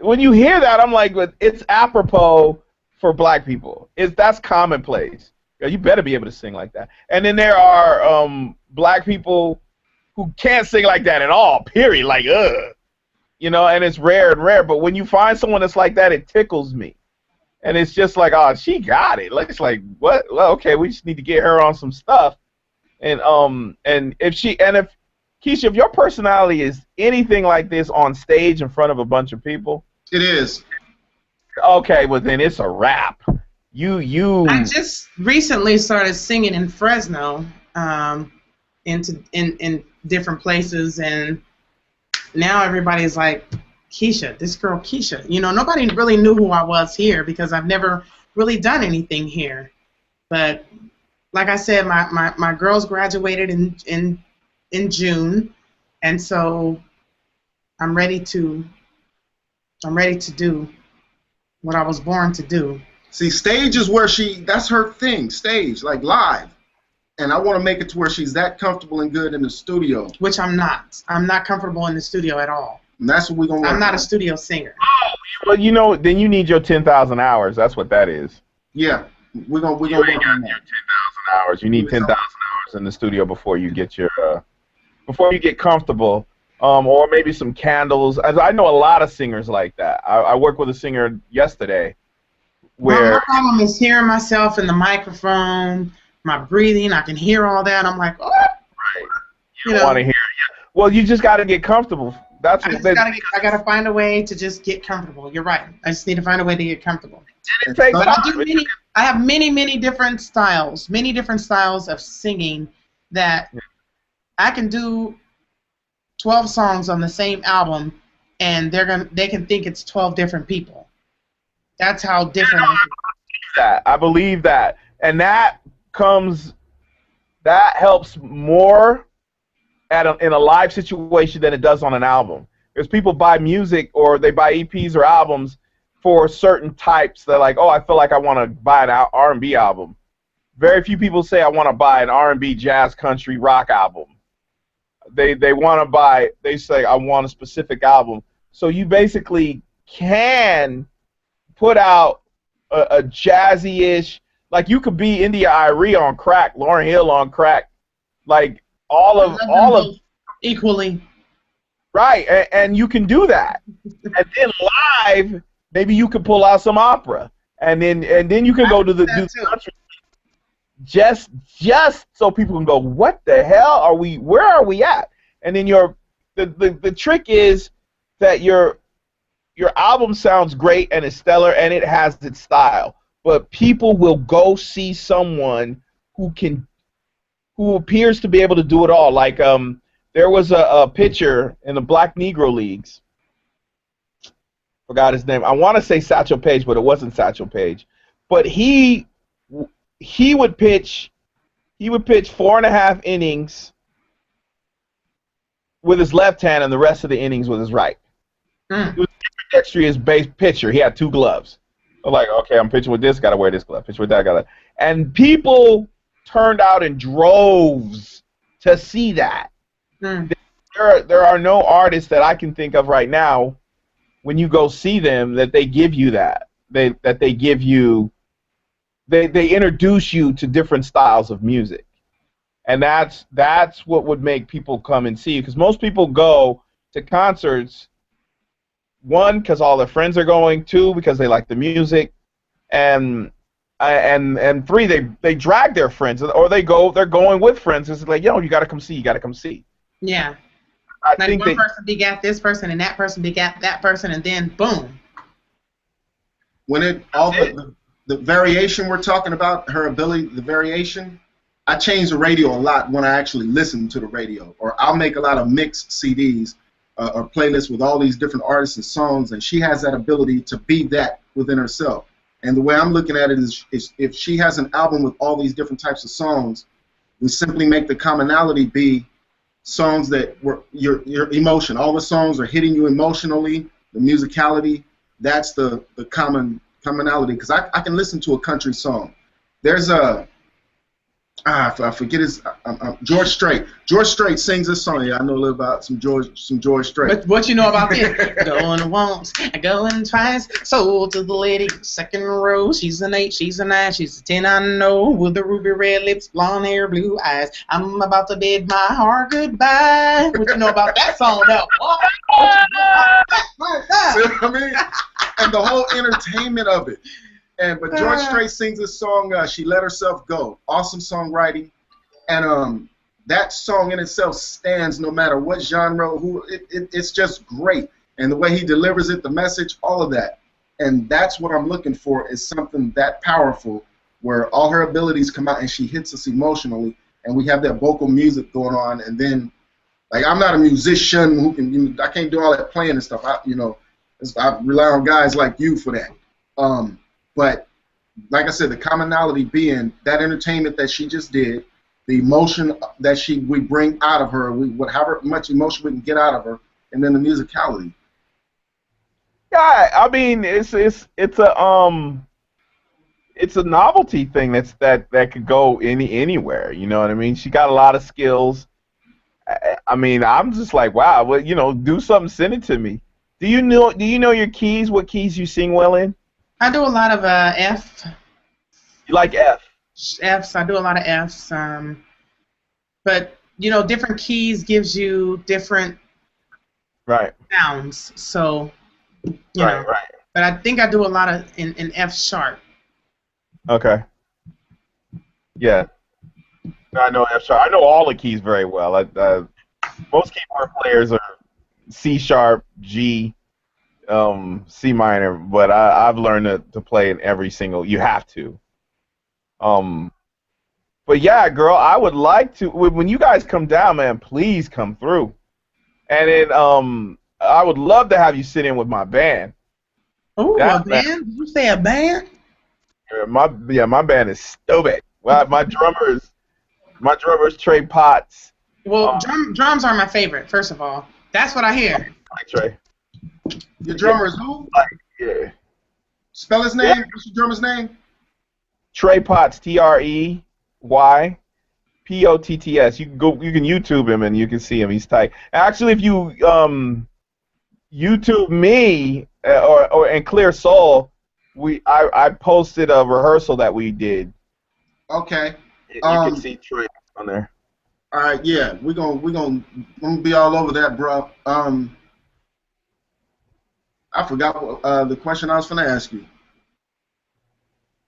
when you hear that, I'm like, it's apropos for black people. That's commonplace. You better be able to sing like that. And then there are black people who can't sing like that at all. Period. Like you know, and it's rare and rare. But when you find someone that's like that, it tickles me. And it's just like, oh, she got it. Like, it's like, what? Well, okay, we just need to get her on some stuff. And if Keysha, if your personality is anything like this on stage in front of a bunch of people, it is. Okay, well then it's a wrap. I just recently started singing in Fresno, in different places, and now everybody's like, Keysha, this girl Keysha. You know, nobody really knew who I was here because I've never really done anything here. But like I said, my girls graduated in June, and so I'm ready to do what I was born to do. See, stage is where that's her thing, stage, like live. And I want to make it to where she's that comfortable and good in the studio. Which I'm not. I'm not comfortable in the studio at all. And that's what we're going to work I'm not on. a studio singer. Oh, well, you know, then you need your 10,000 hours. That's what that is. Yeah. We're gonna work on that. Your 10,000 hours. You need 10,000 hours in the studio before you get comfortable. Or maybe some candles. I know a lot of singers like that. I worked with a singer yesterday where my problem is hearing myself in the microphone, my breathing. I can hear all that. I'm like, oh. Right. You don't want to hear it. Well, you just got to get comfortable. I gotta find a way to just get comfortable. You're right. I just need to find a way to get comfortable. I have many different styles, of singing that I can do 12 songs on the same album, and they can think it's 12 different people. That's how different I believe that. And that helps more in a live situation than it does on an album. Because people buy music or they buy EPs or albums for certain types. They're like, oh, I feel like I want to buy an R&B album. Very few people say I want to buy an R&B, jazz, country, rock album. They say I want a specific album. So you basically can put out a jazzy-ish, like you could be India Arie on crack, Lauryn Hill on crack, like all of equally. Right, and you can do that. And then live, maybe you can pull out some opera, and then you can go to the country. Just so people can go, what the hell are we? Where are we at? And then the trick is that your album sounds great and it's stellar and it has its style, but people will go see someone who appears to be able to do it all. Like there was a pitcher in the Black Negro Leagues. Forgot his name. I want to say Satchel Paige, but it wasn't Satchel Paige. But he would pitch 4.5 innings with his left hand and the rest of the innings with his right. He was a dexterous base pitcher. He had 2 gloves. I'm like, okay, I'm pitching with this, gotta wear this glove. Pitch with that, gotta. And people turned out in droves to see that. There are no artists that I can think of right now when you go see them that they give you that. They introduce you to different styles of music. And that's what would make people come and see you. Because most people go to concerts, 1, because all their friends are going, 2, because they like the music, and 3, they drag their friends, or they're going with friends. It's like, you gotta come see. Yeah. I like think one person begat this person, and that person begat that person, and then boom. When the variation we're talking about, her ability, the variation, I change the radio a lot when I actually listen to the radio, or I'll make a lot of mixed CDs or playlists with all these different artists and songs, and she has that ability to be that within herself. And the way I'm looking at it is if she has an album with all these different types of songs, we simply make the commonality be songs that were your emotion. All the songs are hitting you emotionally, the musicality. That's the commonality. Because I can listen to a country song. There's a I forget his George Strait. George Strait sings this song. Yeah, I know a little about some George Strait. But what you know about this? Going once, going twice. Sold to the lady, second row. She's an 8, she's a 9, she's a 10. I know, with the ruby red lips, blonde hair, blue eyes. I'm about to bid my heart goodbye. What you know about that song, though? What you know about that? See what I mean? And the whole entertainment of it. But George Strait sings this song, She Let Herself Go. Awesome songwriting. And that song in itself stands no matter what genre, it's just great. And the way he delivers it, the message, all of that. And that's what I'm looking for, is something that powerful where all her abilities come out and she hits us emotionally. And we have that vocal music going on. And then, like, I'm not a musician who can, I can't do all that playing and stuff. I rely on guys like you for that. But like I said, the commonality being that entertainment that she just did, the emotion that we bring out of her, however much emotion we can get out of her, and then the musicality. Yeah, I mean, it's a novelty thing that could go anywhere. You know what I mean? She got a lot of skills. I mean, I'm just like, wow. Well, do something, send it to me. Do you know your keys? What keys you sing well in? I do a lot of F. You like F? Fs. I do a lot of Fs. But different keys gives you different sounds. So you know. Right. But I think I do a lot of in F sharp. Okay. Yeah. I know F sharp. I know all the keys very well. Most keyboard players are C sharp, G. C minor, but I've learned to play in every single. You have to. But yeah, girl, I would like to. When you guys come down, man, please come through. And then I would love to have you sit in with my band. Oh, a band? Did you say a band? My band is stupid. Well, my drummer's Trey Potts. Well, drums are my favorite. First of all, that's what I hear. Hi, Trey. Your drummer is who? Yeah. Spell his name. Yeah. What's your drummer's name? Trey Potts. TreyPotts. You can YouTube him and you can see him. He's tight. Actually, if you YouTube me and Clear Soul, I posted a rehearsal that we did. Okay. You can see Trey on there. All right. Yeah, we're gonna be all over that, bro. I forgot the question I was going to ask you.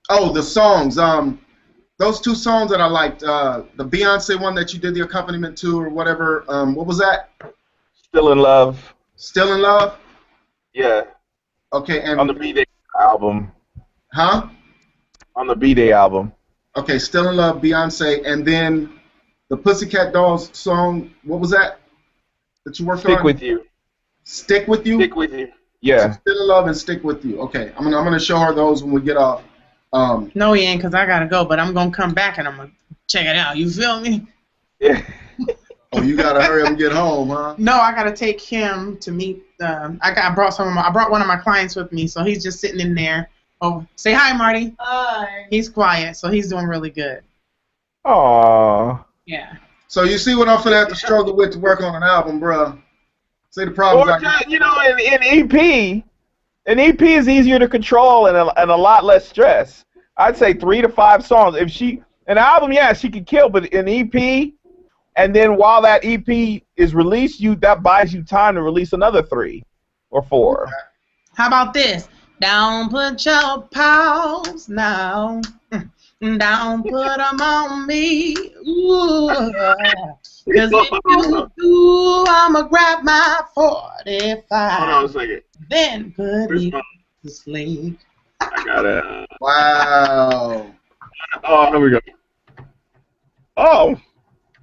Oh, the songs. Those 2 songs that I liked, the Beyonce one that you did the accompaniment to or whatever, what was that? Still in Love. Still in Love? Yeah. Okay, and... On the B-Day album. Huh? On the B-Day album. Okay, Still in Love, Beyonce, and then the Pussycat Dolls song, what was that you worked on? Stick With You. Stick With You? Stick With You. Yeah. So Still in Love and Stick With You. Okay, I'm gonna show her those when we get off. No, he ain't, because I gotta go, but I'm gonna come back and I'm gonna check it out. You feel me? Yeah. Oh, you gotta hurry up and get home, huh? No, I gotta take him to meet. I brought one of my clients with me, so he's just sitting in there. Oh, say hi, Marty. Hi. He's quiet, so he's doing really good. Aww. Yeah. So you see what I'm gonna have to struggle with to work on an album, bro. See the problems. An EP is easier to control and a lot less stress. I'd say 3 to 5 songs. An album, yeah, she could kill, but an EP, and then while that EP is released, that buys you time to release another 3 or 4. How about this? Don't put your paws now. Don't put them on me. Ooh. Cause if you do, I'ma grab my 45. Hold on a second. Then put it to sleep. I got it. Wow. Oh, here we go. Oh.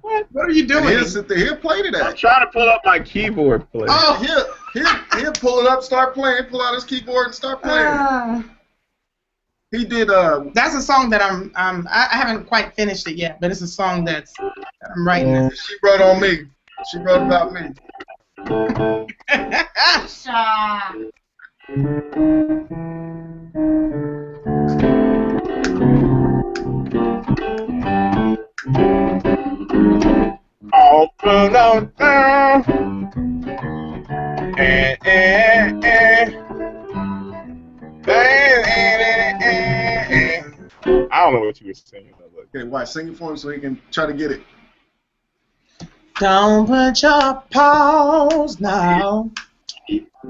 What are you doing? He'll play to that. I'm trying to pull up my keyboard player. Oh, he'll pull it up, start playing, pull out his keyboard and start playing. He did. That's a song that I haven't quite finished it yet, but it's a song that I'm writing. She wrote on me. She wrote about me. Don't put on down. I don't know what you were singing. Okay, why? Sing it for him so he can try to get it. Don't put your paws now.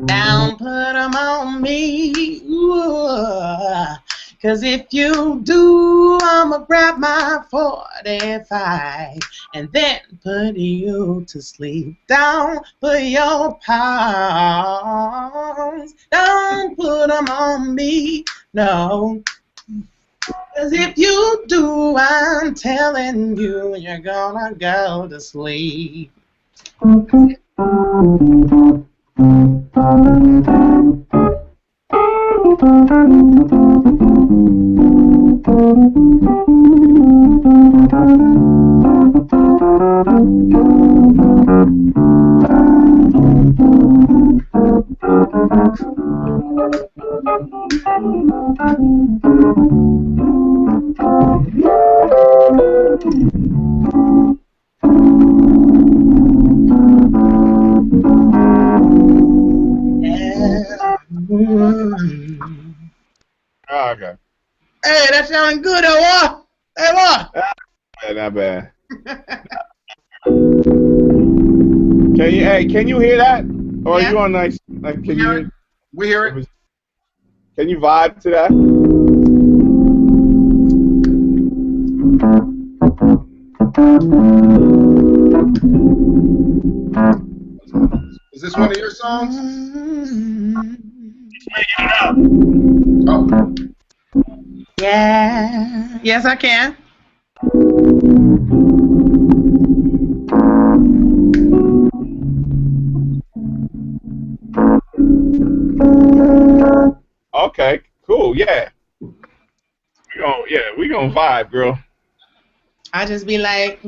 Don't put them on me. Ooh. Cause if you do, I'ma grab my 45 and then put you to sleep. Don't put your paws. Don't put them on me. No. Cause if you do, I'm telling you, you're gonna go to sleep. Oh, okay. Hey, that sounding good, what? Hey, what? Not bad. Can you hear that? Or Yeah. are you on nice? Like, can you hear? We hear it. Can you vibe to that? Is this one of your songs? Oh. Yeah. Yes, I can. Okay, cool. Yeah. We gonna vibe, girl. I just be like,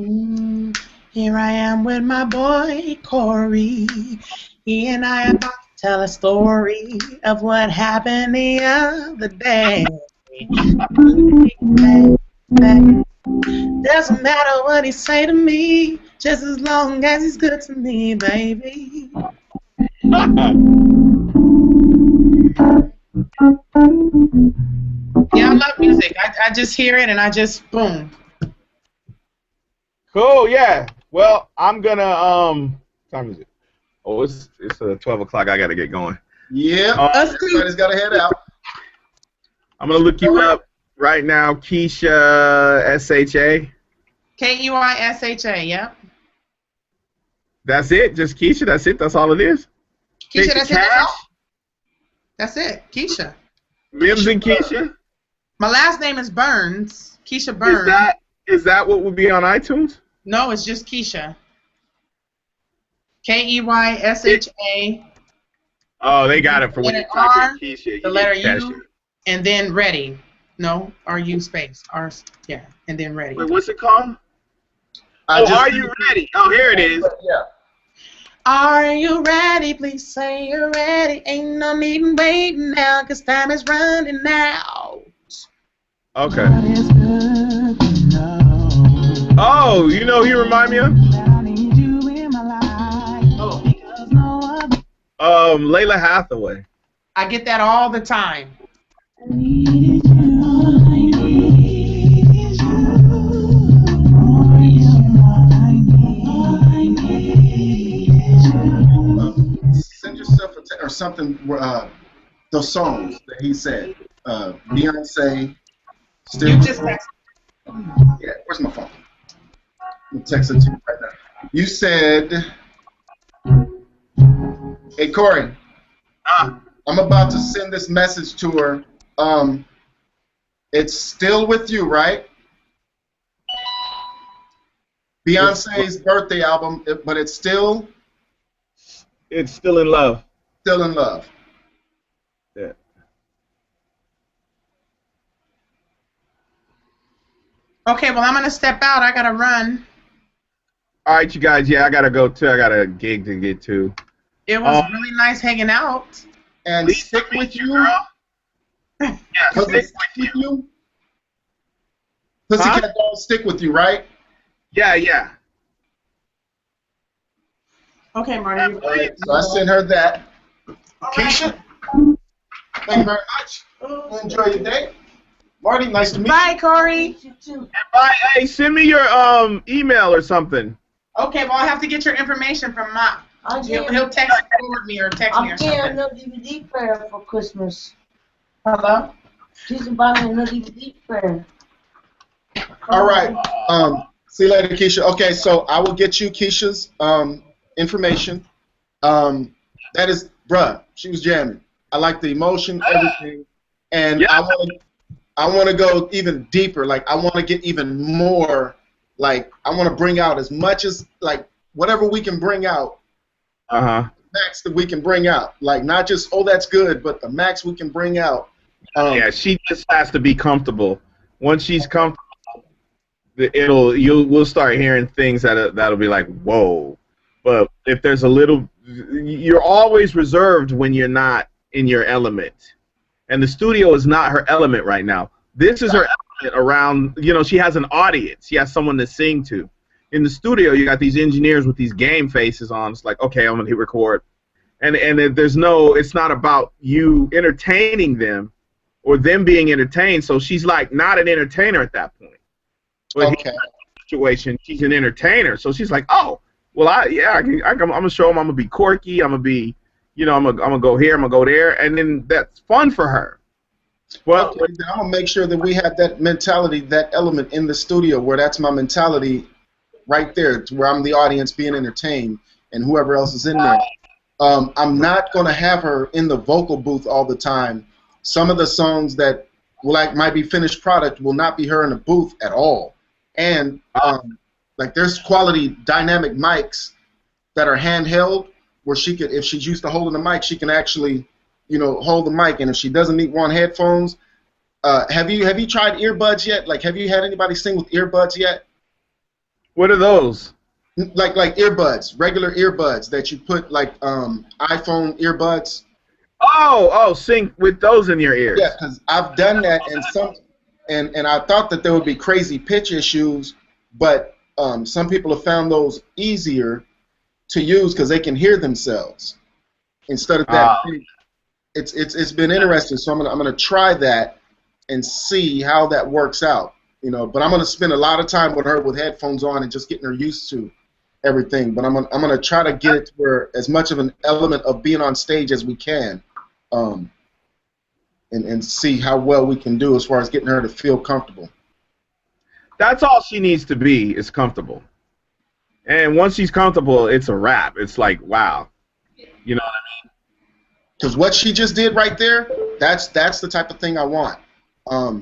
here I am with my boy Cori. He and I are about to tell a story of what happened the other day. Doesn't matter what he say to me, just as long as he's good to me, baby. Yeah, I love music. I just hear it and I just boom. Cool. Yeah. Well, I'm gonna what time is it? Oh, it's 12 o'clock. I gotta get going. Yeah. Everybody's got to head out. I'm gonna look you up right now, Keysha SHA. Keysha, yeah. That's it. Just Keysha. That's it. That's all it is. Keysha, that's it. That's Cash? all. That's it. Keysha. Mims and Keysha. My last name is Burns. Keysha Burns. Is that what would be on iTunes? No, it's just Keysha. Keysha. Oh, they got it for when you type in Keysha. The letter U, and then ready. No, RU space. R, yeah, and then ready. Wait, what's it called? Are you ready? Oh, here it is. Yeah. Are you ready? Please say you're ready. Ain't no need in waiting now, cause time is running out. Okay. Oh, you know who you remind me of? Layla Hathaway. I get that all the time. Send yourself a or something. Those songs that he said. Beyonce. Still. You just text. Yeah. Where's my phone? I'm text it to you right now. You said, "Hey Cori, I'm about to send this message to her. It's still with you, right? Beyonce's birthday album, but it's still in love. Still in love. Yeah. Okay, well, I'm going to step out. I got to run. All right, you guys. Yeah, I got to go, too. I got a gig to get to. It was really nice hanging out. And stick with you, girl. Yeah, stick with you. Pussycat Dolls stick with you, right? Yeah, yeah. Okay, Marty. All right, so I sent her that. Keysha, thank you very much. You enjoy your day. Marty, nice to meet you. Bye, Cori. You too. Hey, send me your email or something. Okay, well, I have to get your information from MAAT. He'll text forward me or text me or I'm getting something. another DVD player for Christmas. Hello? She's buying me another DVD player. All right. See you later, Keysha. Okay, so I will get you Keysha's information. That is, bruh, she was jamming. I like the emotion, everything, and Yeah. I want to go even deeper. Like I want to get even more. Like I want to bring out as much as like whatever we can bring out. Max that we can bring out. Like not just that's good, but the max we can bring out. Yeah, she just has to be comfortable. Once she's comfortable, we'll start hearing things that'll be like whoa. But if there's a little, you're always reserved when you're not in your element, and the studio is not her element right now. This is her element around. She has an audience. She has someone to sing to. In the studio, you got these engineers with these game faces on. It's like, okay, I'm gonna hit record, and there's no. It's not about you entertaining them or them being entertained. So she's like not an entertainer at that point. But Okay. in that situation, she's an entertainer. So she's like, oh, well, I'm gonna show them. I'm gonna be quirky. I'm gonna be, I'm gonna go here. I'm gonna go there, and then that's fun for her. Well, Okay, I'm gonna make sure that we have that mentality, that element in the studio where that's my mentality right there, to where I'm the audience being entertained and whoever else is in there. I'm not gonna have her in the vocal booth all the time. Some of the songs that might be finished product will not be her in the booth at all. And like there's quality dynamic mics that are handheld where she could, if she's used to holding the mic, she can actually, hold the mic. And if she doesn't want headphones, have you tried earbuds yet? Like, have you had anybody sing with earbuds yet? what are those? Like earbuds, regular earbuds that you put like iPhone earbuds. Oh, sing with those in your ears. Yeah, because I've done that, and I thought that there would be crazy pitch issues, but some people have found those easier to use because they can hear themselves instead of that. It's been interesting, so I'm gonna try that and see how that works out. But I'm gonna spend a lot of time with her with headphones on and just getting her used to everything. But I'm gonna try to get it to where as much of an element of being on stage as we can. And see how well we can do as far as getting her to feel comfortable. That's all she needs to be, is comfortable. And once she's comfortable, it's a wrap. It's like, wow. You know what I mean? Because what she just did right there, that's the type of thing I want. Oh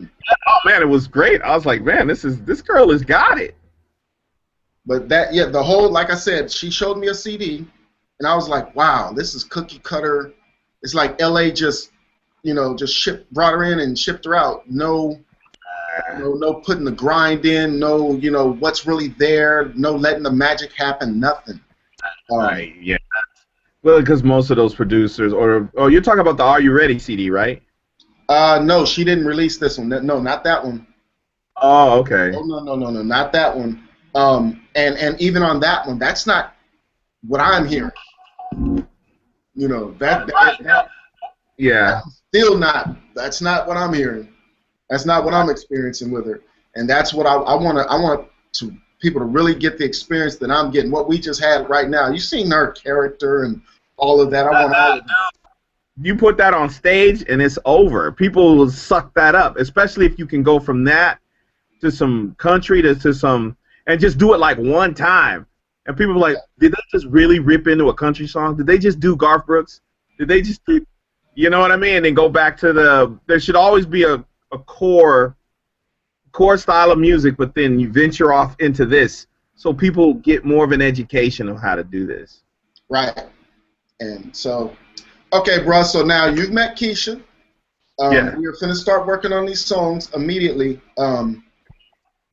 man, it was great. I was like, man, this girl has got it. But the whole, like I said, she showed me a CD, and I was like, wow, this is cookie cutter. It's like LA just brought her in and shipped her out. No putting the grind in. No, what's really there. No letting the magic happen. Nothing. Right. Yeah. Well, because most of those producers, you're talking about the Are You Ready CD, right? No, she didn't release this one. No, not that one. Oh, okay. Oh, no, not that one. And even on that one, that's not what I'm hearing. That yeah. Still not. That's not what I'm hearing. That's not what I'm experiencing with her. And that's what I want people to really get the experience that I'm getting. What we just had right now. You've seen her character and all of that. I want all of that. You put that on stage and it's over. People will suck that up, especially if you can go from that to some country to some, and just do it like one time. And people are like, did they just really rip into a country song? Did they just do Garth Brooks? Did they just do, you know what I mean? And then go back to there should always be a core style of music, but then you venture off into this so people get more of an education on how to do this. Right. And so, okay, bro, so now you've met Keysha. Yeah. We are going to start working on these songs immediately.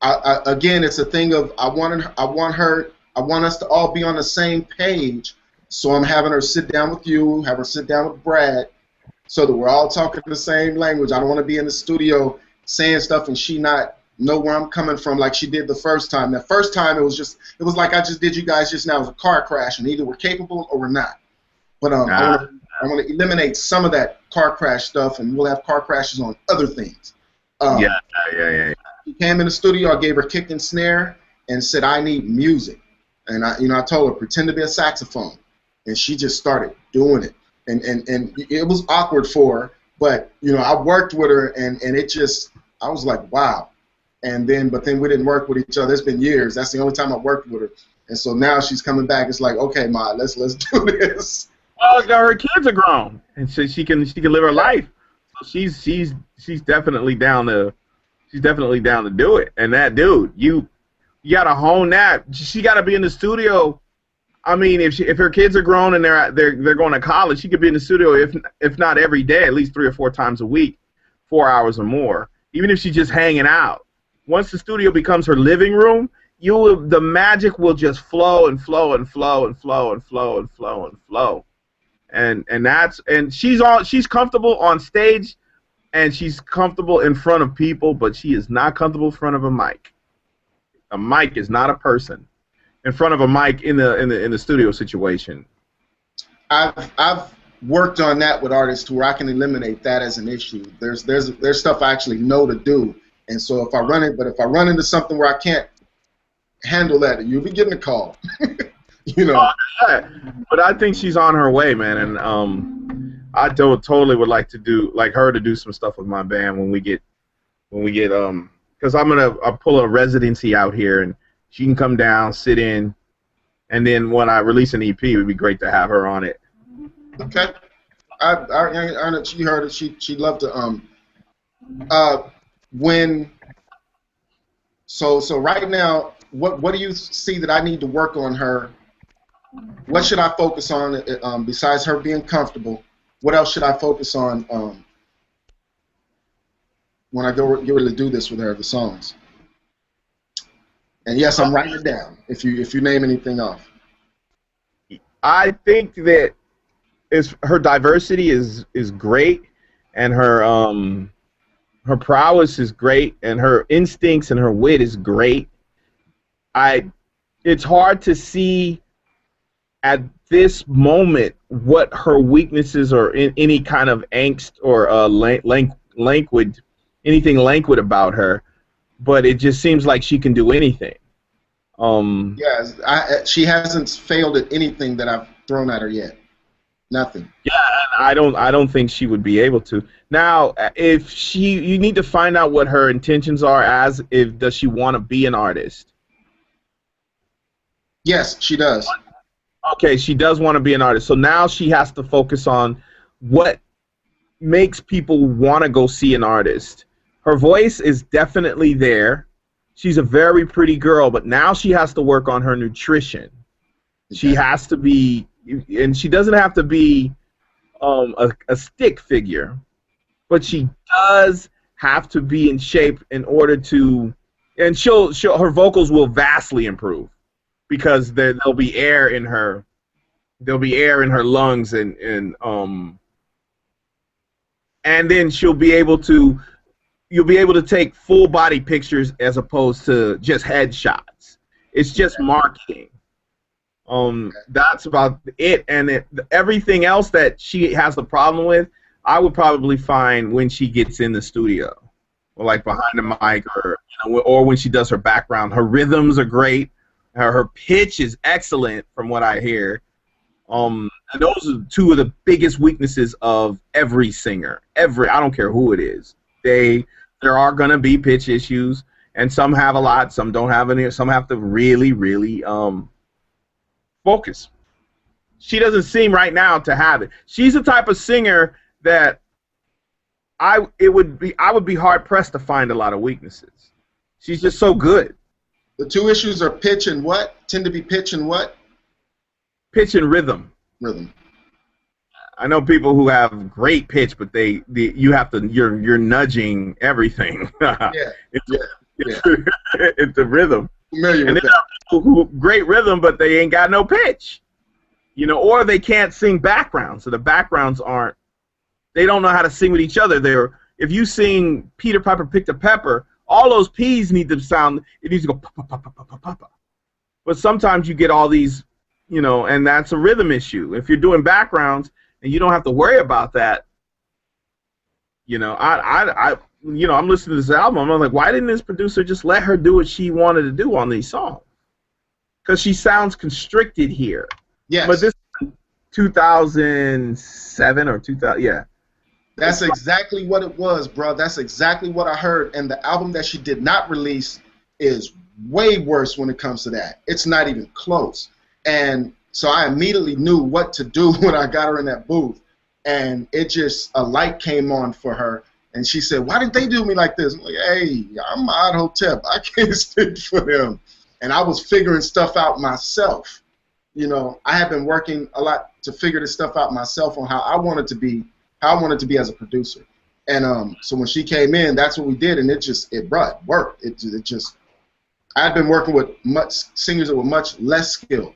Again, it's a thing of I want us to all be on the same page. So I'm having her sit down with you, have her sit down with Brad, so that we're all talking the same language. I don't want to be in the studio saying stuff and she not know where I'm coming from like she did the first time. The first time it was like I just did you guys just now. It was a car crash, and either we're capable or we're not. But I want to eliminate some of that car crash stuff, and we'll have car crashes on other things. Yeah. She came in the studio. I gave her kick and snare and said, I need music. And I told her, pretend to be a saxophone. And she just started doing it. And it was awkward for her, but I worked with her, and it just, I was like, wow. But then we didn't work with each other. It's been years. That's the only time I worked with her. And so now she's coming back. It's like, okay, Ma, let's do this. Well, her kids are grown, and so she can live her life. So she's definitely down to do it. And that dude, you gotta hone that. She gotta be in the studio. I mean, if her kids are grown and they're going to college, she could be in the studio if not every day, at least 3 or 4 times a week, 4 hours or more. Even if she's just hanging out. Once the studio becomes her living room, the magic will just flow and flow and flow and flow and flow and flow and flow. And she's comfortable on stage, and she's comfortable in front of people, but she is not comfortable in front of a mic. A mic is not a person. In front of a mic in the studio situation. I've worked on that with artists where I can eliminate that as an issue. There's stuff I actually know to do, and so if I run into something where I can't handle that, you'll be getting a call. Yeah. But I think she's on her way, man, and I totally would like her to do some stuff with my band when we get because I'll pull a residency out here, and she can come down, sit in, and then when I release an EP, it would be great to have her on it. Okay. She heard it. She'd love to. So right now, what do you see that I need to work on her? What should I focus on besides her being comfortable? What else should I focus on when I get ready to do this with her, the songs? And yes, I'm writing it down. If you name anything off, I think that her diversity is great, and her prowess is great, and her instincts and her wit is great. It's hard to see at this moment what her weaknesses or any kind of angst or anything languid about her. But it just seems like she can do anything. Yes, she hasn't failed at anything that I've thrown at her yet. Nothing. Yeah, I don't think she would be able to. Now, you need to find out what her intentions are. Does she want to be an artist? Yes, she does. Okay, she does want to be an artist. So now she has to focus on what makes people want to go see an artist. Her voice is definitely there. She's a very pretty girl, but now she has to work on her nutrition. She has to be, and she doesn't have to be a stick figure, but she does have to be in shape in order to, and her vocals will vastly improve because there'll be air in her lungs, and then you'll be able to take full body pictures as opposed to just headshots. It's just marketing. That's about it. And everything else that she has the problem with, I would probably find when she gets in the studio, or like behind the mic, or when she does her background. Her rhythms are great. Her pitch is excellent, from what I hear. And those are two of the biggest weaknesses of every singer. I don't care who it is. There are going to be pitch issues, and some have a lot, some don't have any, some have to really, really focus. She doesn't seem right now to have it. She's the type of singer that I would be hard pressed to find a lot of weaknesses. She's just so good. The two issues are pitch and what? Tend to be pitch and what? Pitch and rhythm. Rhythm. I know people who have great pitch, but you're nudging everything. It's the rhythm. Familiar and with then there are people who great rhythm, but they ain't got no pitch. Or they can't sing backgrounds, so the backgrounds they don't know how to sing with each other. If you sing Peter Piper picked a pepper, all those P's need to sound. It needs to go pa pa pa pa pa pa pa. But sometimes you get all these, you know, and that's a rhythm issue. If you're doing backgrounds and you don't have to worry about that, you know, you know, I'm listening to this album. I'm like, why didn't this producer just let her do what she wanted to do on these songs? Because she sounds constricted here. Yes. But this is 2007 or 2000, yeah. That's exactly what it was, bro. That's exactly what I heard. And the album that she did not release is way worse when it comes to that. It's not even close. And so I immediately knew what to do when I got her in that booth. And it just, a light came on for her. And she said, why didn't they do me like this? I'm like, hey, I'm MAAT Hotep. I can't speak for them. And I was figuring stuff out myself. You know, I have been working a lot to figure this stuff out myself on how I wanted to be as a producer. And so when she came in, that's what we did, and it worked. It just, I'd been working with singers that were much less skilled,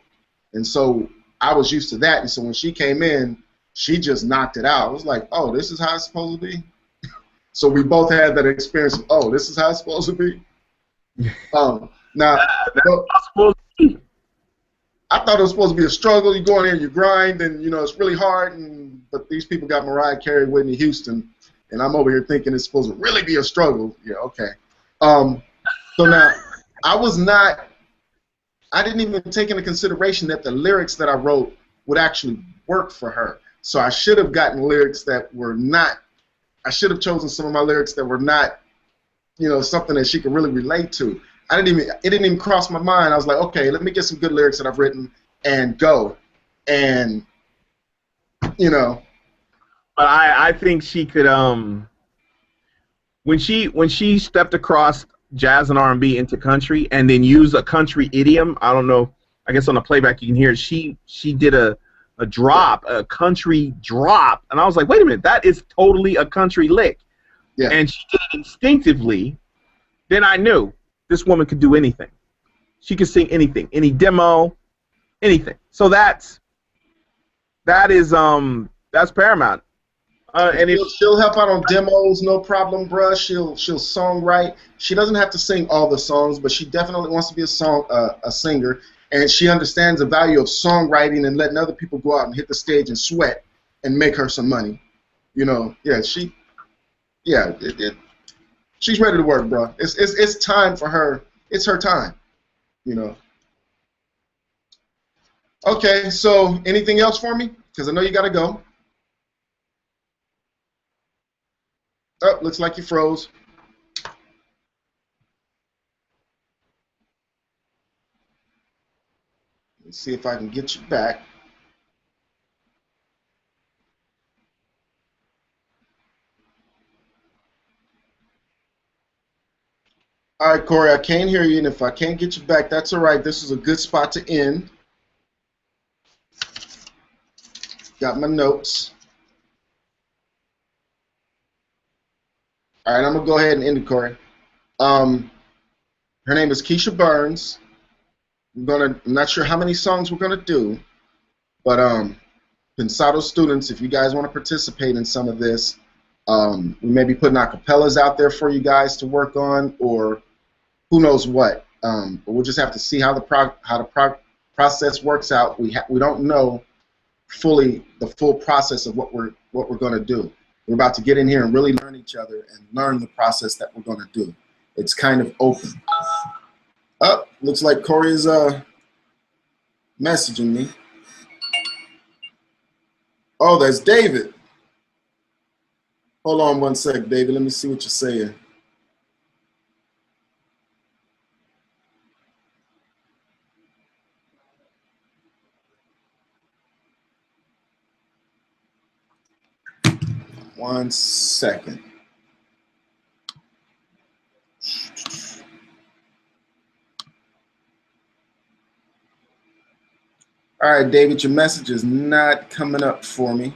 and so I was used to that. And so when she came in, she just knocked it out. I was like, oh, this is how it's supposed to be. So we both had that experience of, oh, this is how it's supposed to be. Now, I thought it was supposed to be a struggle. You go in there, you grind, and you know it's really hard. But these people got Mariah Carey, Whitney Houston, and I'm over here thinking it's supposed to really be a struggle. Yeah, okay. So now I didn't even take into consideration that the lyrics that I wrote would actually work for her. So I should have gotten lyrics that were not. I should have chosen some of my lyrics that were not, you know, something that she could really relate to. It didn't even cross my mind. I was like, okay, let me get some good lyrics that I've written and go. And, you know. But I think she could, when she stepped across jazz and R&B into country and then used a country idiom, I don't know, I guess on the playback you can hear it, she did a country drop. And I was like, wait a minute, that is totally a country lick. Yeah. And she did it instinctively. Then I knew. This woman could do anything. She could sing anything, any demo, anything. So that's paramount. And she'll help out on demos, no problem, bruh. She'll songwrite. She doesn't have to sing all the songs, but she definitely wants to be a singer, and she understands the value of songwriting and letting other people go out and hit the stage and sweat and make her some money. You know, yeah, she's ready to work, bro. It's time for her. It's her time, you know. Okay, so anything else for me? Because I know you got to go. Oh, looks like you froze. Let's see if I can get you back. All right, Cori, I can't hear you, and if I can't get you back, that's all right. This is a good spot to end. Got my notes. All right, I'm going to go ahead and end it, Cori. Her name is Keysha Burns. I'm not sure how many songs we're going to do, but Pensado students, if you guys want to participate in some of this, we may be putting acapellas out there for you guys to work on, or who knows what. But we'll just have to see how the process works out. We don't know fully the full process of what we're going to do. We're about to get in here and really learn each other and learn the process that we're going to do. It's kind of open. Oh, looks like Cori is messaging me. Oh, that's David. Hold on one sec, David. Let me see what you're saying. One second. All right, David, your message is not coming up for me.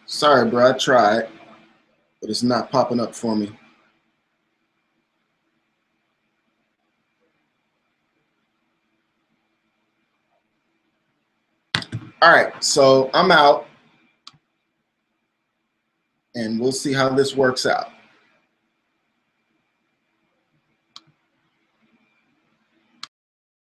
Sorry, bro, I tried, but it's not popping up for me. All right, so I'm out. and we'll see how this works out.